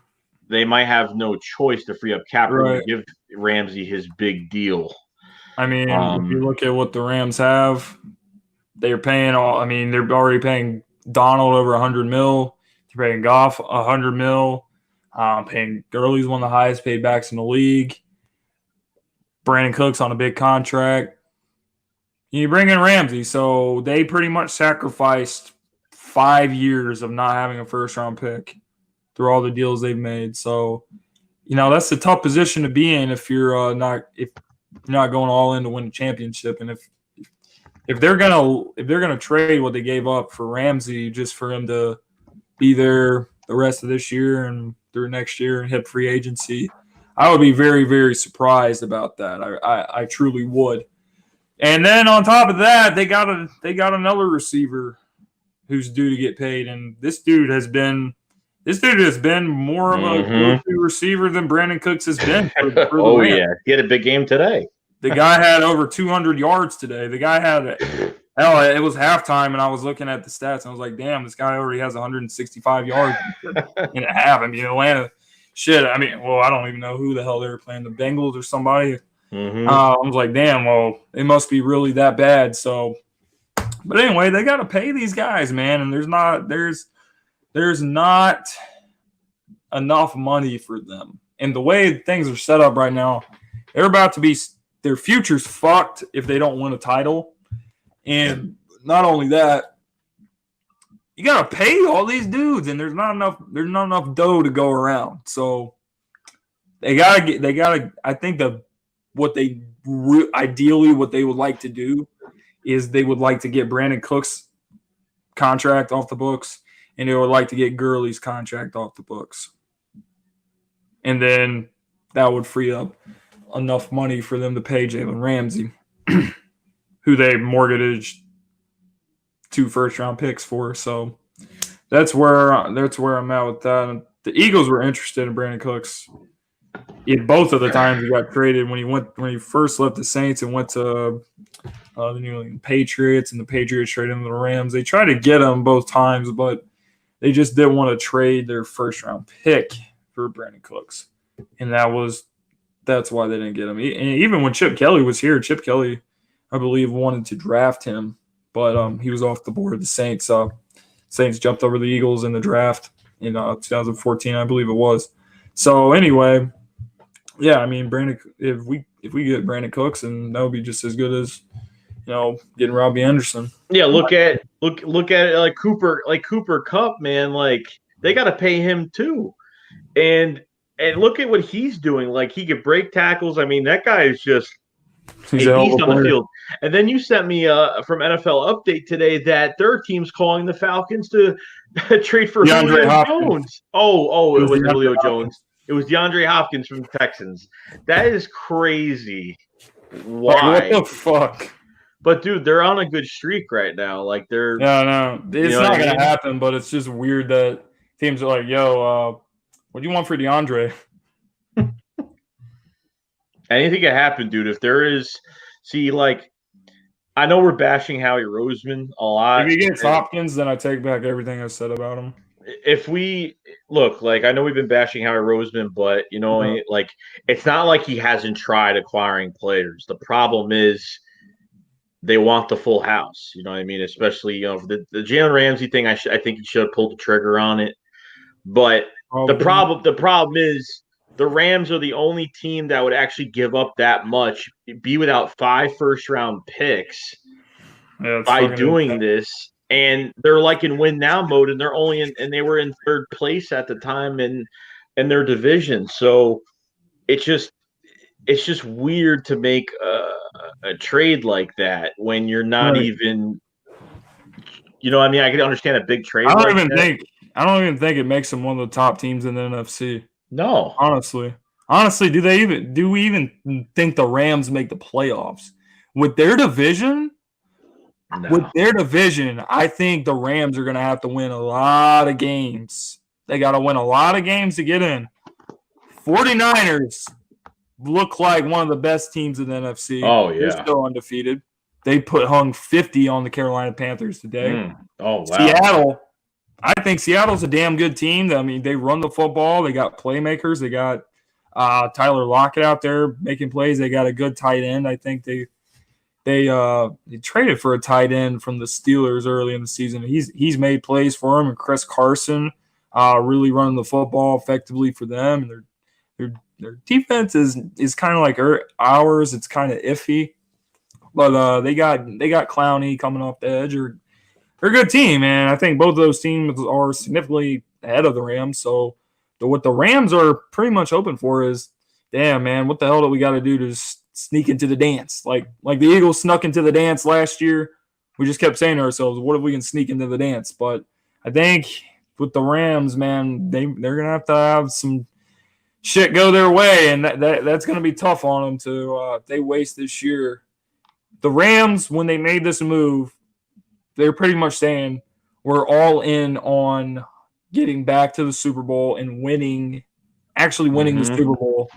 Speaker 1: They might have no choice to free up cap room to give Ramsey his big deal.
Speaker 2: I mean, if you look at what the Rams have, they're paying they're already paying Donald over $100 million. They're paying Goff $100 million. Paying Gurley's one of the highest paid backs in the league. Brandon Cooks on a big contract. You bring in Ramsey, so they pretty much sacrificed 5 years of not having a first-round pick through all the deals they've made. So, that's a tough position to be in if you're not going all in to win a championship. And if they're gonna trade what they gave up for Ramsey just for him to be there the rest of this year and through next year and hit free agency, I would be very, very surprised about that. I truly would. And then on top of that, they got another receiver who's due to get paid, and this dude has been more of a go-to receiver than Brandon Cooks has been. For the Rams.
Speaker 1: Yeah, he had a big game today.
Speaker 2: The guy had over 200 yards today. The guy had it was halftime, and I was looking at the stats, and I was like, damn, this guy already has 165 yards in a half. I mean, Atlanta, I don't even know who the hell they were playing, the Bengals or somebody. Mm-hmm. I was like, damn, well, it must be really that bad. So, but anyway, they got to pay these guys, man, and there's not enough money for them. And the way things are set up right now, they're about to be their future's fucked if they don't win a title. And not only that, you gotta pay all these dudes, and there's not enough dough to go around. So they gotta. I think ideally what they would like to do is they would like to get Brandon Cooks' contract off the books, and they would like to get Gurley's contract off the books. And then that would free up enough money for them to pay Jalen Ramsey, who they mortgaged 2 first-round picks for. So that's where I'm at with that. The Eagles were interested in Brandon Cooks. Both of the times he got traded, when he first left the Saints and went to the New England Patriots, and the Patriots traded him to the Rams. They tried to get him both times, but they just didn't want to trade their first-round pick for Brandon Cooks, and that's why they didn't get him. And even when Chip Kelly was here, Chip Kelly I believe, wanted to draft him, but he was off the board of the Saints. Saints jumped over the Eagles in the draft in 2014, I believe it was. So anyway, yeah, I mean, Brandon, if we get Brandon Cooks, and that would be just as good as getting Robbie Anderson.
Speaker 1: Yeah, look at it like Cooper Cup, man. Like they got to pay him too, and look at what he's doing. Like he could break tackles. I mean, that guy is just
Speaker 2: He's
Speaker 1: a beast on the field. And then you sent me from NFL Update today that their team's calling the Falcons to trade for Julio Jones. Oh, it was Julio Jones. It was DeAndre Hopkins from the Texans. That is crazy. Why?
Speaker 2: What the fuck?
Speaker 1: But dude, they're on a good streak right now. Like they're
Speaker 2: no, it's not gonna happen. But it's just weird that teams are like, "Yo, what do you want for DeAndre?"
Speaker 1: Anything can happen, dude. If there is, I know we're bashing Howie Roseman a lot.
Speaker 2: If he gets Hopkins, then I take back everything I said about him.
Speaker 1: If we look, I know we've been bashing Howie Roseman, but it's not like he hasn't tried acquiring players. The problem is they want the full house. You know what I mean? Especially the Jalen Ramsey thing. I think he should have pulled the trigger on it. But the problem is the Rams are the only team that would actually give up that much, be without 5 first-round picks by doing this. And they're in win now mode, and they're only and they were in 3rd place at the time in their division. So it's just weird to make a trade like that when you're not even. You know what I mean? I can understand a big trade.
Speaker 2: I don't even think it makes them one of the top teams in the NFC.
Speaker 1: No,
Speaker 2: honestly, do we even think the Rams make the playoffs with their division?
Speaker 1: No.
Speaker 2: With their division, I think the Rams are going to have to win a lot of games. They got to win a lot of games to get in. 49ers look like one of the best teams in the NFC.
Speaker 1: Oh, yeah.
Speaker 2: They're still undefeated. They hung 50 on the Carolina Panthers today.
Speaker 1: Oh, wow.
Speaker 2: Seattle, I think Seattle's a damn good team. I mean, they run the football. They got playmakers. They got Tyler Lockett out there making plays. They got a good tight end. I think they traded for a tight end from the Steelers early in the season. He's made plays for them, and Chris Carson really running the football effectively for them. And their defense is kind of like ours. It's kind of iffy, but they got Clowney coming off the edge. They're a good team, and I think both of those teams are significantly ahead of the Rams. So what the Rams are pretty much hoping for is, damn, man, what the hell do we got to do to sneak into the dance? Like the Eagles snuck into the dance last year. We just kept saying to ourselves, what if we can sneak into the dance? But I think with the Rams, man, they're going to have some shit go their way, and that's going to be tough on them to if they waste this year. The Rams, when they made this move, they're pretty much saying we're all in on getting back to the Super Bowl and winning the Super Bowl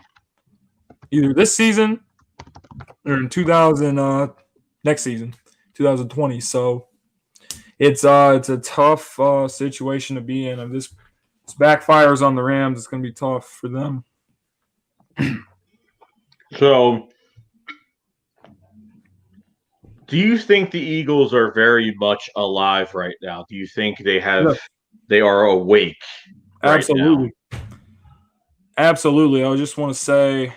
Speaker 2: either this season or in next season, 2020. So it's a tough situation to be in. If this backfires on the Rams, it's going to be tough for them.
Speaker 1: So, do you think the Eagles are very much alive right now? Do you think they are awake?
Speaker 2: Absolutely.
Speaker 1: Right now?
Speaker 2: Absolutely. I just want to say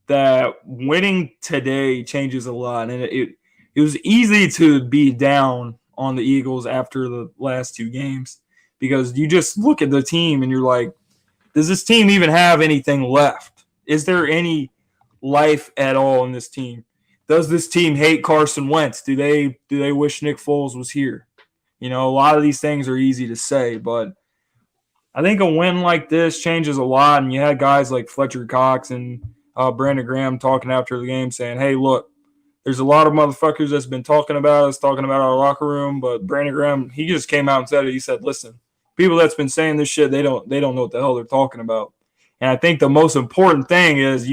Speaker 2: that winning today changes a lot, and it was easy to be down on the Eagles after the last 2 games because you just look at the team and you're like, does this team even have anything left? Is there any life at all in this team? Does this team hate Carson Wentz? Do they wish Nick Foles was here? A lot of these things are easy to say, but I think a win like this changes a lot. And you had guys like Fletcher Cox and Brandon Graham talking after the game saying, hey, look, there's a lot of motherfuckers that's been talking about us, talking about our locker room, but Brandon Graham, he just came out and said it. He said, listen, people that's been saying this shit, they don't know what the hell they're talking about. And I think the most important thing is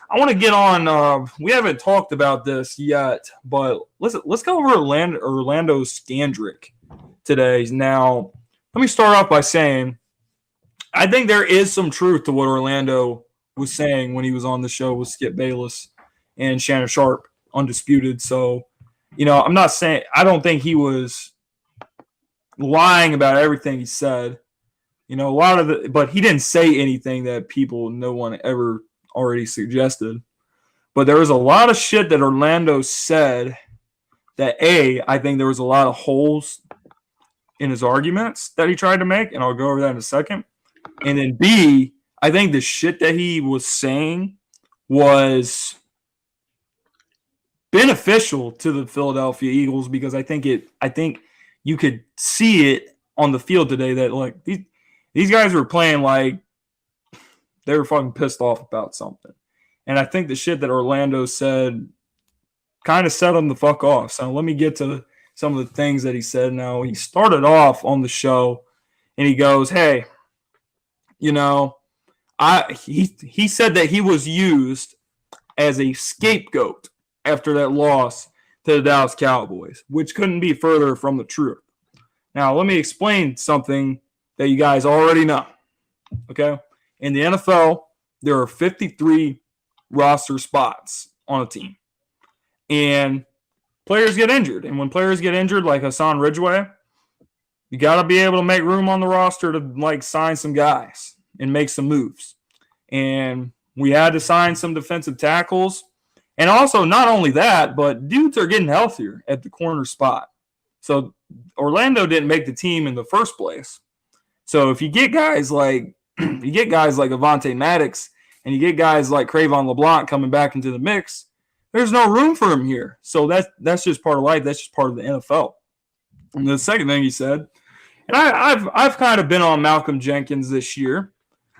Speaker 2: I want to get on. We haven't talked about this yet, but let's go over Orlando Scandrick today. Now, let me start off by saying I think there is some truth to what Orlando was saying when he was on the show with Skip Bayless and Shannon Sharp. undisputed. So, I'm not saying – I don't think he was lying about everything he said. A lot of but he didn't say anything that no one ever already suggested. But there was a lot of shit that Orlando said that, I think there was a lot of holes in his arguments that he tried to make, and I'll go over that in a second. And then B, I think the shit that he was saying was beneficial to the Philadelphia Eagles because I think you could see it on the field today that like these guys were playing like they were fucking pissed off about something. And I think the shit that Orlando said kind of set them the fuck off. So let me get to some of the things that he said. Now, he started off on the show and he goes, hey, he said that he was used as a scapegoat after that loss to the Dallas Cowboys, which couldn't be further from the truth. Now, let me explain something that you guys already know. Okay? In the NFL, there are 53 roster spots on a team. And players get injured. And when players get injured, like Hassan Ridgeway, you got to be able to make room on the roster to like sign some guys and make some moves. And we had to sign some defensive tackles. And also, not only that, but dudes are getting healthier at the corner spot. So Orlando didn't make the team in the first place. So if you get guys like Avonte Maddox and you get guys like Cravon LeBlanc coming back into the mix, there's no room for him here. So that's just part of life. That's just part of the NFL. And the second thing he said, and I've kind of been on Malcolm Jenkins this year.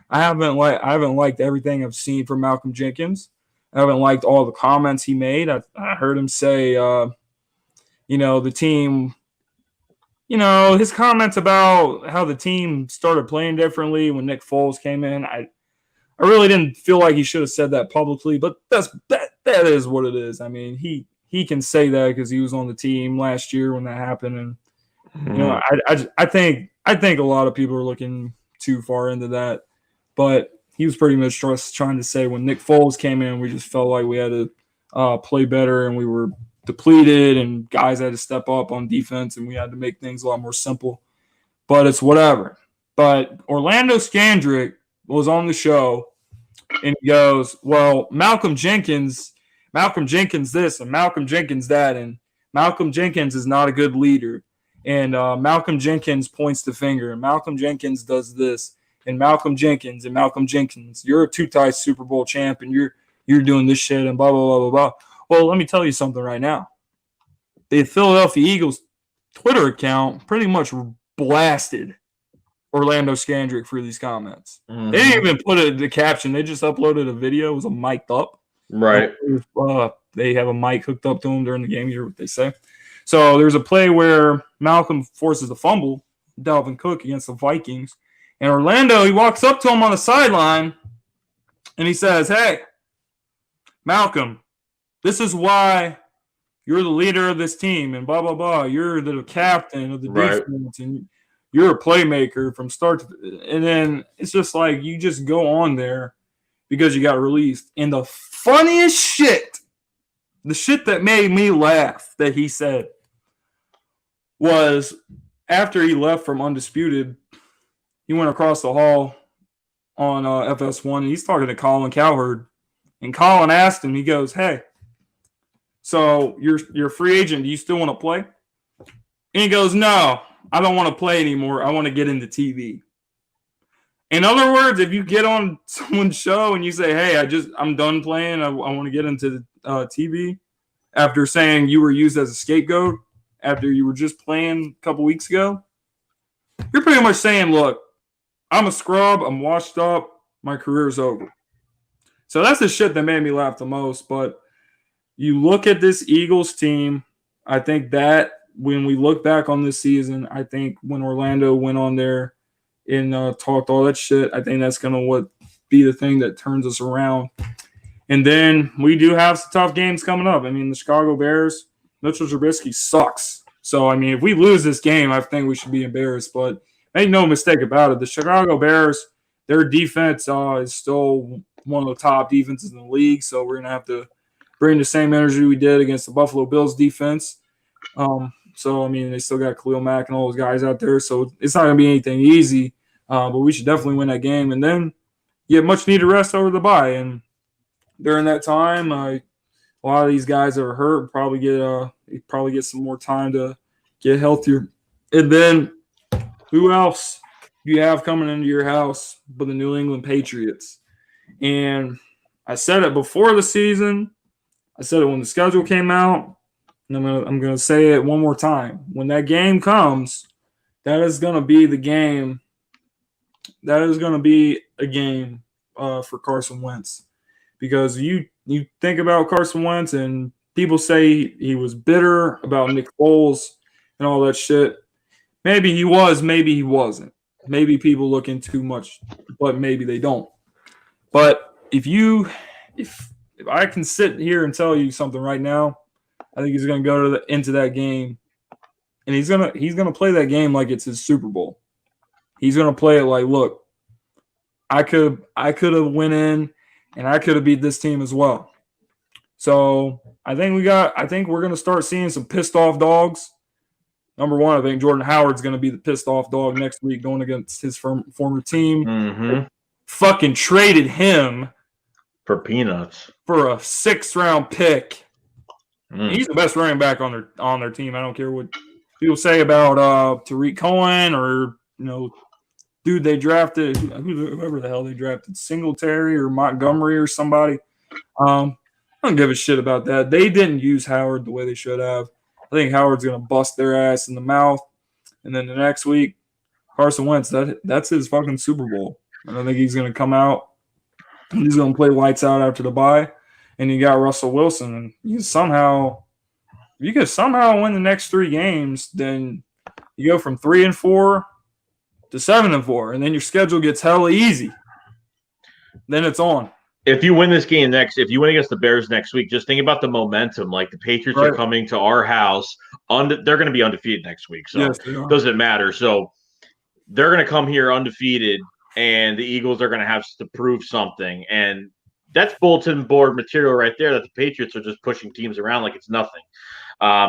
Speaker 2: I haven't liked everything I've seen from Malcolm Jenkins. I haven't liked all the comments he made. I heard him say, the team, his comments about how the team started playing differently when Nick Foles came in. I really didn't feel like he should have said that publicly, but that is what it is. I mean, he can say that because he was on the team last year when that happened, and I think a lot of people are looking too far into that. But he was pretty much just trying to say when Nick Foles came in, we just felt like we had to play better and we were depleted and guys had to step up on defense and we had to make things a lot more simple. But it's whatever. But Orlando Scandrick was on the show and he goes, well, Malcolm Jenkins this and Malcolm Jenkins that, and Malcolm Jenkins is not a good leader. And Malcolm Jenkins points the finger and Malcolm Jenkins does this. And Malcolm Jenkins, you're a two-time Super Bowl champ, and you're doing this shit, and blah, blah, blah, blah, blah. Well, let me tell you something right now. The Philadelphia Eagles Twitter account pretty much blasted Orlando Scandrick for these comments. Mm-hmm. They didn't even put the caption. They just uploaded a video. It was a mic'd up.
Speaker 1: Right.
Speaker 2: They have a mic hooked up to them during the game. You hear what they say. So there's a play where Malcolm forces a fumble, Dalvin Cook against the Vikings. And Orlando, he walks up to him on the sideline, and he says, hey, Malcolm, this is why you're the leader of this team, and blah, blah, blah. You're the captain of the defense, and you're a playmaker from start to – and then it's just like you just go on there because you got released. And the funniest shit, the shit that made me laugh that he said was after he left from Undisputed – he went across the hall on FS1, and he's talking to Colin Cowherd. And Colin asked him, he goes, hey, so you're a free agent. Do you still want to play? And he goes, no, I don't want to play anymore. I want to get into TV. In other words, if you get on someone's show and you say, hey, I'm done playing. I want to get into TV after saying you were used as a scapegoat after you were just playing a couple weeks ago, you're pretty much saying, look, I'm a scrub. I'm washed up. My career's over. So that's the shit that made me laugh the most. But you look at this Eagles team, I think that when we look back on this season, I think when Orlando went on there and talked all that shit, I think that's going to be the thing that turns us around. And then we do have some tough games coming up. I mean, the Chicago Bears, Mitchell Trubisky sucks. So, I mean, if we lose this game, I think we should be embarrassed. But make no mistake about it, the Chicago Bears, their defense is still one of the top defenses in the league. So we're going to have to bring the same energy we did against the Buffalo Bills defense. So, I mean, they still got Khalil Mack and all those guys out there, so it's not going to be anything easy, but we should definitely win that game. And then get much needed rest over the bye. And during that time, a lot of these guys that are hurt probably get some more time to get healthier. And then who else do you have coming into your house but the New England Patriots? And I said it before the season. I said it when the schedule came out. And I'm gonna say it one more time. When that game comes, that is gonna be the game. That is gonna be a game for Carson Wentz, because you think about Carson Wentz and people say he was bitter about Nick Foles and all that shit. Maybe he was, maybe he wasn't. Maybe people look in too much, but maybe they don't. But if I can sit here and tell you something right now, I think he's going to go into that game, and he's gonna play that game like it's his Super Bowl. He's going to play it like, look, I could have went in, and I could have beat this team as well. So I think we're going to start seeing some pissed off dogs. Number one, I think Jordan Howard's going to be the pissed off dog next week going against his former team.
Speaker 1: Mm-hmm.
Speaker 2: Fucking traded him
Speaker 1: for peanuts
Speaker 2: for a 6th-round pick. He's the best running back on their team. I don't care what people say about Tariq Cohen or dude they drafted, whoever the hell they drafted, Singletary or Montgomery or somebody. I don't give a shit about that. They didn't use Howard the way they should have. I think Howard's going to bust their ass in the mouth. And then the next week, Carson Wentz, that's his fucking Super Bowl. And I think he's going to come out. He's going to play lights out after the bye. And you got Russell Wilson. And you could somehow win the next 3 games, then you go from 3-4 to 7-4. And then your schedule gets hella easy. Then it's on.
Speaker 1: If you win this game if you win against the Bears next week, just think about the momentum. Like, the Patriots are coming to our house. They're going to be undefeated next week, so it doesn't matter. So they're going to come here undefeated, and the Eagles are going to have to prove something. And that's bulletin board material right there, that the Patriots are just pushing teams around like it's nothing.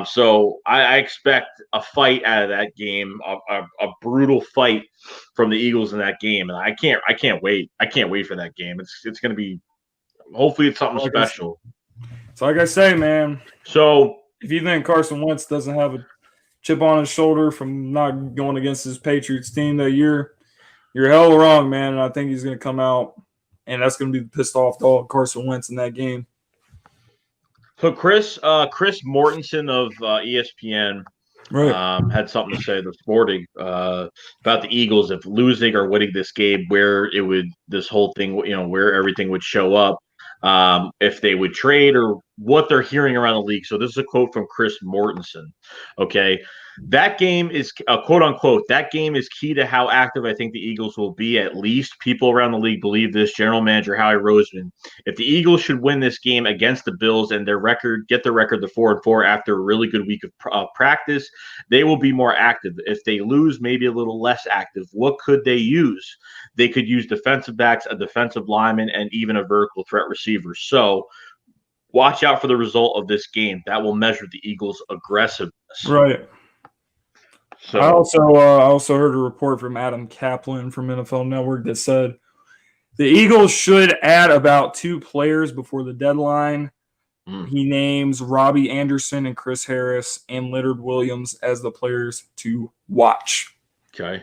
Speaker 1: So I expect a fight out of that game, a brutal fight from the Eagles in that game, and I can't wait. I can't wait for that game. It's going to be, hopefully it's something special.
Speaker 2: So like I say, man.
Speaker 1: So
Speaker 2: if you think Carson Wentz doesn't have a chip on his shoulder from not going against his Patriots team that year, you're hell wrong, man. And I think he's going to come out, and that's going to be the pissed off dog, Carson Wentz, in that game.
Speaker 1: So Chris Mortensen of ESPN had something to say this morning about the Eagles, if losing or winning this game, where this whole thing, where everything would show up, if they would trade or what they're hearing around the league. So this is a quote from Chris Mortensen. Okay. That game is quote unquote, that game is key to how active I think the Eagles will be. At least people around the league believe this. General Manager Howie Roseman. If the Eagles should win this game against the Bills and get their record to 4-4 after a really good week of practice, they will be more active. If they lose, maybe a little less active. What could they use? They could use defensive backs, a defensive lineman, and even a vertical threat receiver. So watch out for the result of this game. That will measure the Eagles' aggressiveness.
Speaker 2: Right. So I also heard a report from Adam Kaplan from NFL Network that said the Eagles should add about 2 players before the deadline. He names Robbie Anderson and Chris Harris and Leonard Williams as the players to watch.
Speaker 1: Okay.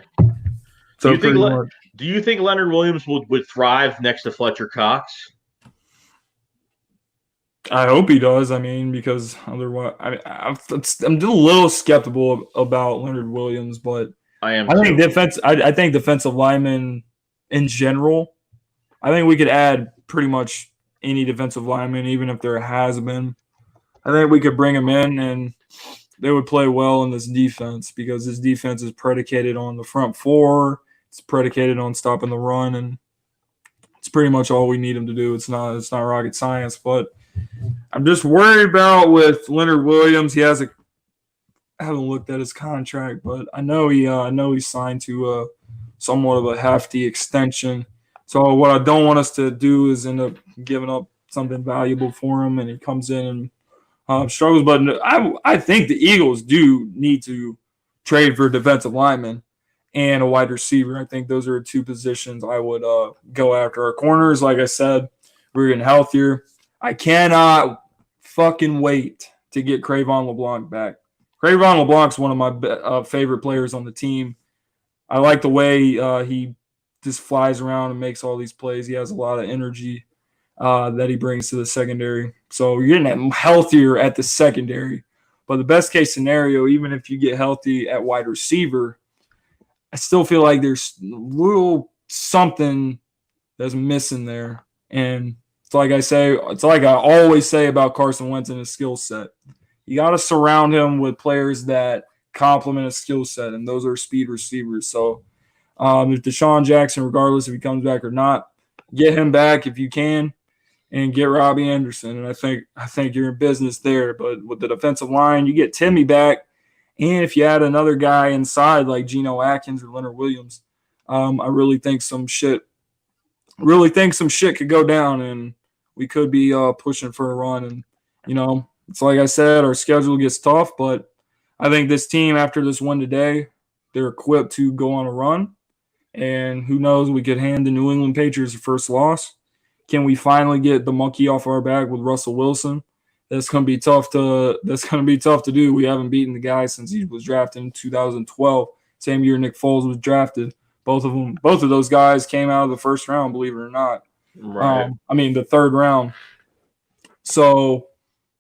Speaker 2: So
Speaker 1: do you think Leonard Williams would thrive next to Fletcher Cox?
Speaker 2: I hope he does. I mean, because otherwise, I'm a little skeptical about Leonard Williams, but I think defensive linemen in general. I think we could add pretty much any defensive lineman, even if there has been. I think we could bring them in, and they would play well in this defense, because this defense is predicated on the front 4. It's predicated on stopping the run, and it's pretty much all we need them to do. It's not rocket science, but I'm just worried about with Leonard Williams. I haven't looked at his contract, but I know he's signed to somewhat of a hefty extension. So what I don't want us to do is end up giving up something valuable for him, and he comes in and struggles. But I think the Eagles do need to trade for a defensive lineman and a wide receiver. I think those are two positions I would go after. Our corners, like I said, we're getting healthier. I cannot fucking wait to get Crayvon LeBlanc back. Crayvon LeBlanc's one of my favorite players on the team. I like the way he just flies around and makes all these plays. He has a lot of energy that he brings to the secondary. So you're getting healthier at the secondary. But the best case scenario, even if you get healthy at wide receiver, I still feel like there's a little something that's missing there. And it's like I always say about Carson Wentz and his skill set. You got to surround him with players that complement his skill set, and those are speed receivers. So if Deshaun Jackson, regardless if he comes back or not, get him back if you can, and get Robbie Anderson. And I think you're in business there. But with the defensive line, you get Timmy back, and if you add another guy inside like Geno Atkins or Leonard Williams, I really think some shit could go down, and we could be pushing for a run. And it's like I said, our schedule gets tough, but I think this team, after this win today, they're equipped to go on a run. And who knows, we could hand the New England Patriots the first loss. Can we finally get the monkey off our back with Russell Wilson? That's going to be tough to do. We haven't beaten the guy since he was drafted in 2012, same year Nick Foles was drafted. Both of those guys came out of the first round, believe it or not.
Speaker 1: Right.
Speaker 2: The third round. So,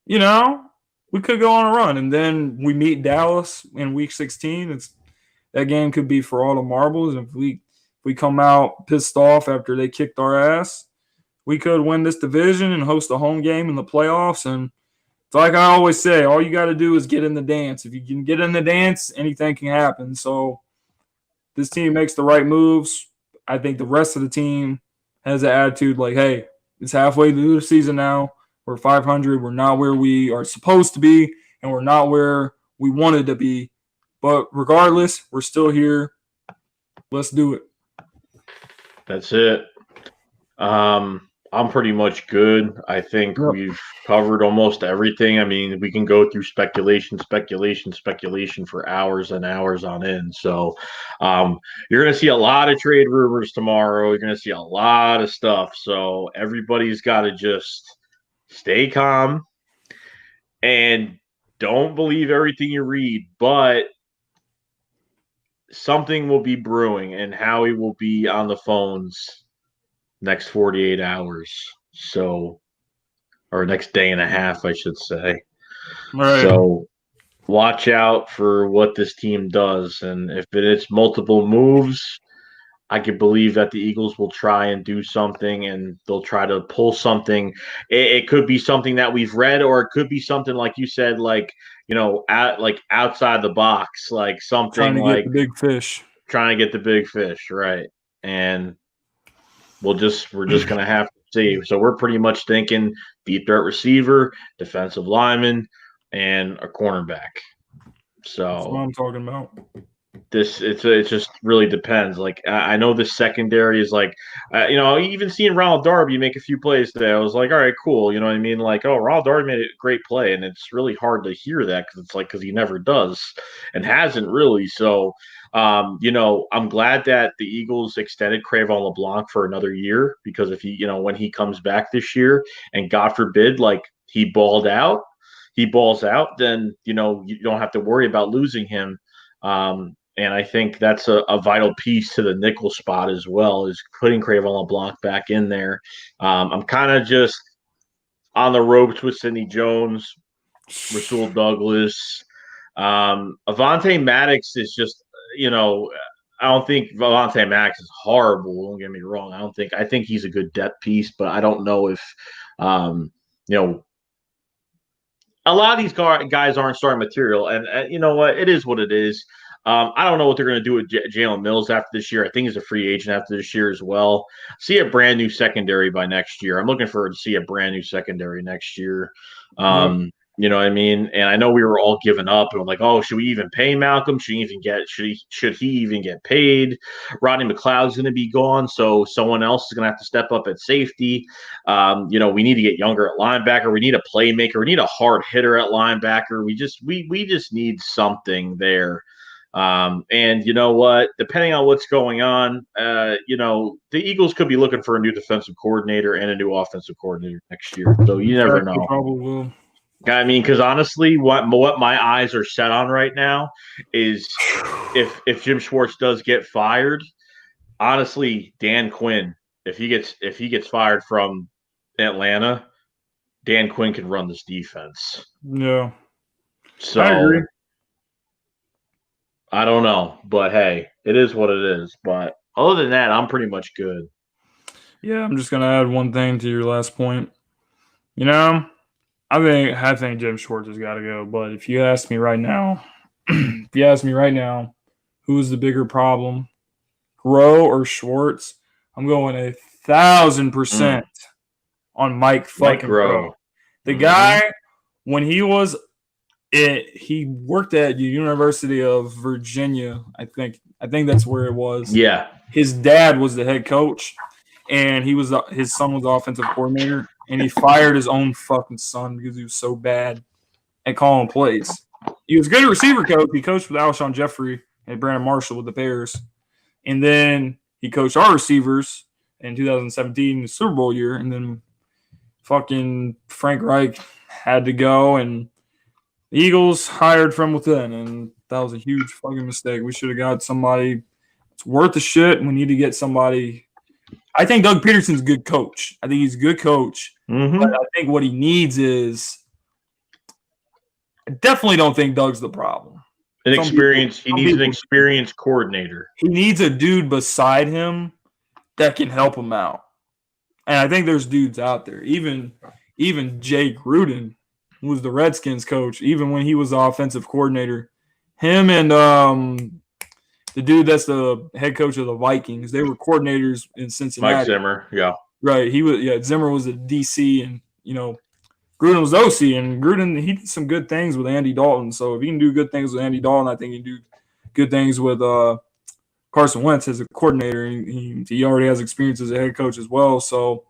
Speaker 2: we could go on a run, and then we meet Dallas in Week 16. That game could be for all the marbles. And if we come out pissed off after they kicked our ass, we could win this division and host a home game in the playoffs. And it's like I always say, all you got to do is get in the dance. If you can get in the dance, anything can happen. So this team makes the right moves. I think the rest of the team has an attitude like, hey, it's halfway through the season now. We're 500. We're not where we are supposed to be, and we're not where we wanted to be. But regardless, we're still here. Let's do it.
Speaker 1: That's it. I'm pretty much good. I think we've covered almost everything. I mean, we can go through speculation for hours and hours on end. So you're going to see a lot of trade rumors tomorrow. You're going to see a lot of stuff. So everybody's got to just stay calm and don't believe everything you read, but something will be brewing, and Howie will be on the phones next 48 hours. So, or next day and a half, I should say. Right. So watch out for what this team does. And if it's multiple moves, I could believe that the Eagles will try and do something, and they'll try to pull something. It could be something that we've read, or it could be something like you said, like, outside the box, like something
Speaker 2: trying to
Speaker 1: like
Speaker 2: get the big fish.
Speaker 1: Trying to get the big fish, right? And we're just going to have to see. So we're pretty much thinking deep threat receiver, defensive lineman, and a cornerback. So
Speaker 2: that's what I'm talking about.
Speaker 1: It just really depends. Like, I know the secondary is like, even seeing Ronald Darby make a few plays today, I was like, all right, cool. You know what I mean? Like, oh, Ronald Darby made a great play, and it's really hard to hear that because he never does and hasn't really. So, I'm glad that the Eagles extended Crayvon LeBlanc for another year, because if when he comes back this year, and God forbid, like he balls out, then you don't have to worry about losing him. And I think that's a vital piece to the nickel spot as well, is putting Crayvon LeBlanc back in there. I'm kind of just on the ropes with Sidney Jones, Rasul Douglas. Avonte Maddox is just, I don't think Avonte Maddox is horrible. Don't get me wrong. I think he's a good depth piece, but I don't know if, a lot of these guys aren't starting material. And you know what? It is what it is. I don't know what they're going to do with Jalen Mills after this year. I think he's a free agent after this year as well. See a brand new secondary by next year. I'm looking forward to see a brand new secondary next year. You know what I mean? And I know we were all giving up and like, oh, should we even pay Malcolm? Should he even get paid? Rodney McLeod's going to be gone, so someone else is going to have to step up at safety. We need to get younger at linebacker. We need a playmaker. We need a hard hitter at linebacker. We just need something there. And you know what? Depending on what's going on, the Eagles could be looking for a new defensive coordinator and a new offensive coordinator next year. So you never know.
Speaker 2: Probably will.
Speaker 1: I mean, because honestly, what my eyes are set on right now is if Jim Schwartz does get fired, honestly, Dan Quinn, if he gets fired from Atlanta, Dan Quinn can run this defense.
Speaker 2: Yeah,
Speaker 1: so
Speaker 2: I agree.
Speaker 1: I don't know, but hey, it is what it is. But other than that, I'm pretty much good.
Speaker 2: Yeah, I'm just gonna add one thing to your last point. I think Jim Schwartz has got to go. But if you ask me right now, who's the bigger problem, Groh or Schwartz? I'm going 1,000% on Mike fucking Groh. The guy, when he was, he worked at the University of Virginia. I think that's where it was.
Speaker 1: Yeah.
Speaker 2: His dad was the head coach, and his son was the offensive coordinator. And he fired his own fucking son because he was so bad at calling plays. He was a good receiver coach. He coached with Alshon Jeffrey and Brandon Marshall with the Bears. And then he coached our receivers in 2017, the Super Bowl year. And then fucking Frank Reich had to go, and the Eagles hired from within. And that was a huge fucking mistake. We should have got somebody that's worth the shit. We need to get somebody. I think Doug Peterson's a good coach. I think he's a good coach. But I think what he needs is – I definitely don't think Doug's the problem.
Speaker 1: He needs an experienced coordinator.
Speaker 2: He needs a dude beside him that can help him out. And I think there's dudes out there. Even Jay Gruden, who was the Redskins coach, even when he was the offensive coordinator, him and the dude that's the head coach of the Vikings, they were coordinators in Cincinnati.
Speaker 1: Mike Zimmer, yeah.
Speaker 2: Right. Zimmer was the DC, and, Gruden was OC, and Gruden, he did some good things with Andy Dalton. So if he can do good things with Andy Dalton, I think he can do good things with Carson Wentz as a coordinator. He already has experience as a head coach as well. So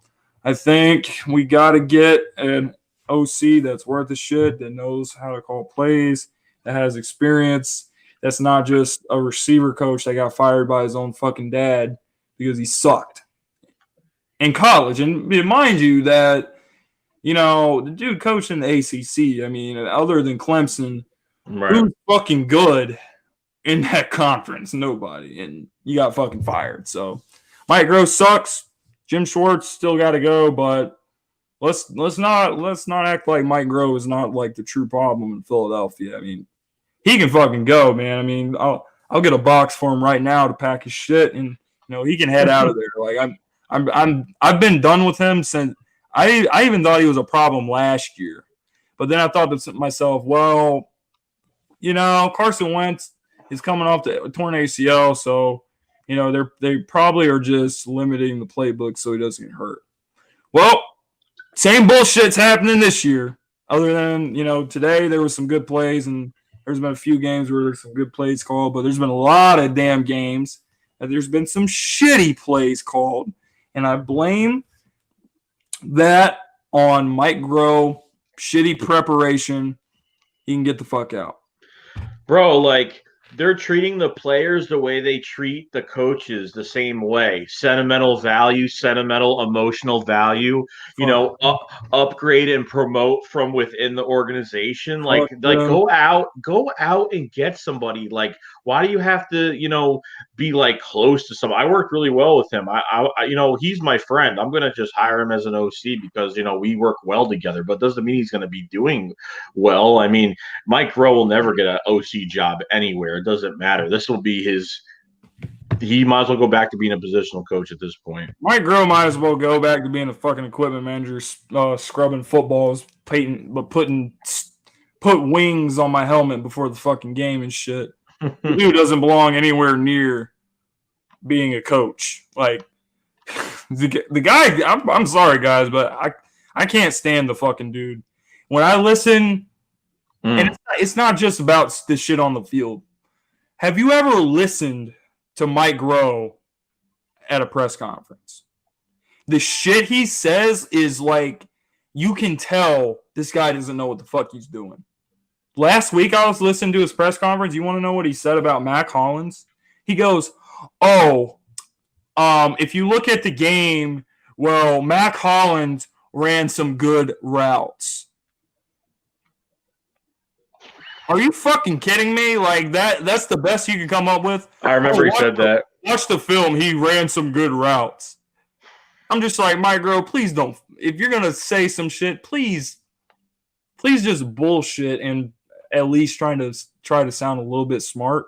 Speaker 2: I think we got to get an OC that's worth the shit, that knows how to call plays, that has experience. That's not just a receiver coach that got fired by his own fucking dad because he sucked in college. And mind you that, the dude coached in the ACC. I mean, other than Clemson, who's fucking good in that conference? Nobody. And you got fucking fired. So Mike Groh sucks. Jim Schwartz still got to go, but let's not act like Mike Groh is not like the true problem in Philadelphia. I mean, he can fucking go, man. I mean, I'll get a box for him right now to pack his shit, and he can head out of there. Like I've been done with him since I even thought he was a problem last year, but then I thought to myself, well, Carson Wentz is coming off the torn ACL, so they probably are just limiting the playbook so he doesn't get hurt. Well, same bullshit's happening this year. Other than today there was some good plays, and there's been a few games where there's some good plays called, but there's been a lot of damn games that there's been some shitty plays called. And I blame that on Mike Groh, shitty preparation. He can get the fuck out.
Speaker 1: Bro, they're treating the players the way they treat the coaches, the same way. Sentimental value, sentimental emotional value, upgrade and promote from within the organization. Go out and get somebody. Why do you have to, be close to somebody? I worked really well with him. I he's my friend. I'm going to just hire him as an OC because, we work well together, but doesn't mean he's going to be doing well. I mean, Mike Groh will never get an OC job anywhere. It doesn't matter. This will be he might as well go back to being a positional coach at this point.
Speaker 2: Mike Groh might as well go back to being a fucking equipment manager, scrubbing footballs, put wings on my helmet before the fucking game and shit. The dude doesn't belong anywhere near being a coach. The guy, I'm sorry, guys, but I can't stand the fucking dude. When I listen And it's not just about the shit on the field. Have you ever listened to Mike Groh at a press conference? The shit he says is like, you can tell this guy doesn't know what the fuck he's doing. Last week I was listening to his press conference. You want to know what he said about Mac Hollins? He goes, if you look at the game, well, Mac Hollins ran some good routes. Are you fucking kidding me? Like that's the best you can come up with?
Speaker 1: I remember he said that.
Speaker 2: Watch the film. He ran some good routes. I'm just like, Mike Groh, please don't. If you're going to say some shit, please just bullshit and at least try to sound a little bit smart.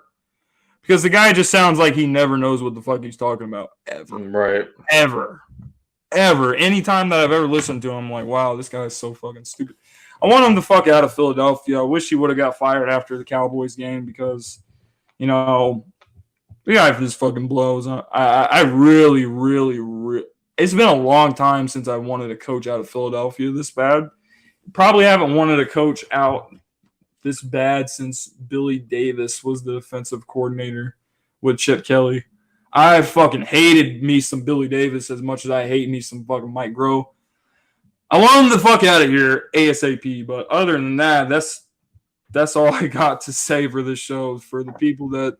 Speaker 2: Because the guy just sounds like he never knows what the fuck he's talking about ever.
Speaker 1: Right.
Speaker 2: Ever. Anytime that I've ever listened to him, I'm like, wow, this guy is so fucking stupid. I want him to fuck out of Philadelphia. I wish he would have got fired after the Cowboys game because, the guy just fucking blows. I really, really, it's been a long time since I wanted a coach out of Philadelphia this bad. Probably haven't wanted a coach out this bad since Billy Davis was the defensive coordinator with Chip Kelly. I fucking hated me some Billy Davis as much as I hate me some fucking Mike Groh. I want him the fuck out of here ASAP. But other than that, that's all I got to say for this show. For the people that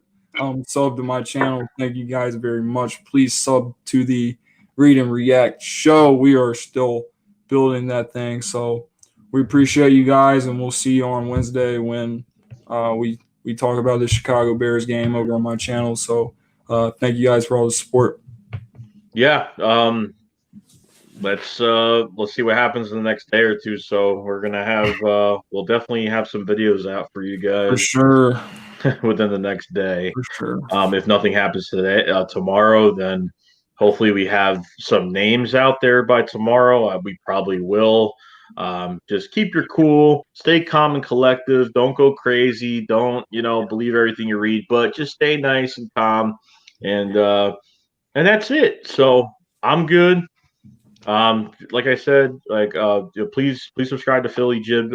Speaker 2: sub to my channel, thank you guys very much. Please sub to the Read and React show. We are still building that thing. So we appreciate you guys, and we'll see you on Wednesday when we talk about the Chicago Bears game over on my channel. So thank you guys for all the support.
Speaker 1: Yeah. Let's see what happens in the next day or two. So we're gonna have we'll definitely have some videos out for you guys
Speaker 2: for sure
Speaker 1: within the next day.
Speaker 2: For sure.
Speaker 1: If nothing happens today, tomorrow, then hopefully we have some names out there by tomorrow. We probably will. Just keep your cool, stay calm and collective. Don't go crazy. Don't believe everything you read, but just stay nice and calm. And that's it. So I'm good. Like I said, please subscribe to Philly Jim's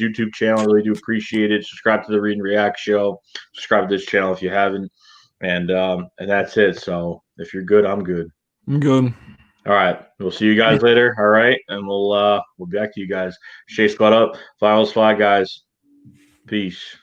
Speaker 1: YouTube channel. I really do appreciate it. Subscribe to the Read and React show. Subscribe to this channel if you haven't. And that's it. So if you're good, I'm good.
Speaker 2: I'm good.
Speaker 1: All right. We'll see you guys later. All right. And we'll be back to you guys. Shea Spot up. Finals 5, guys. Peace.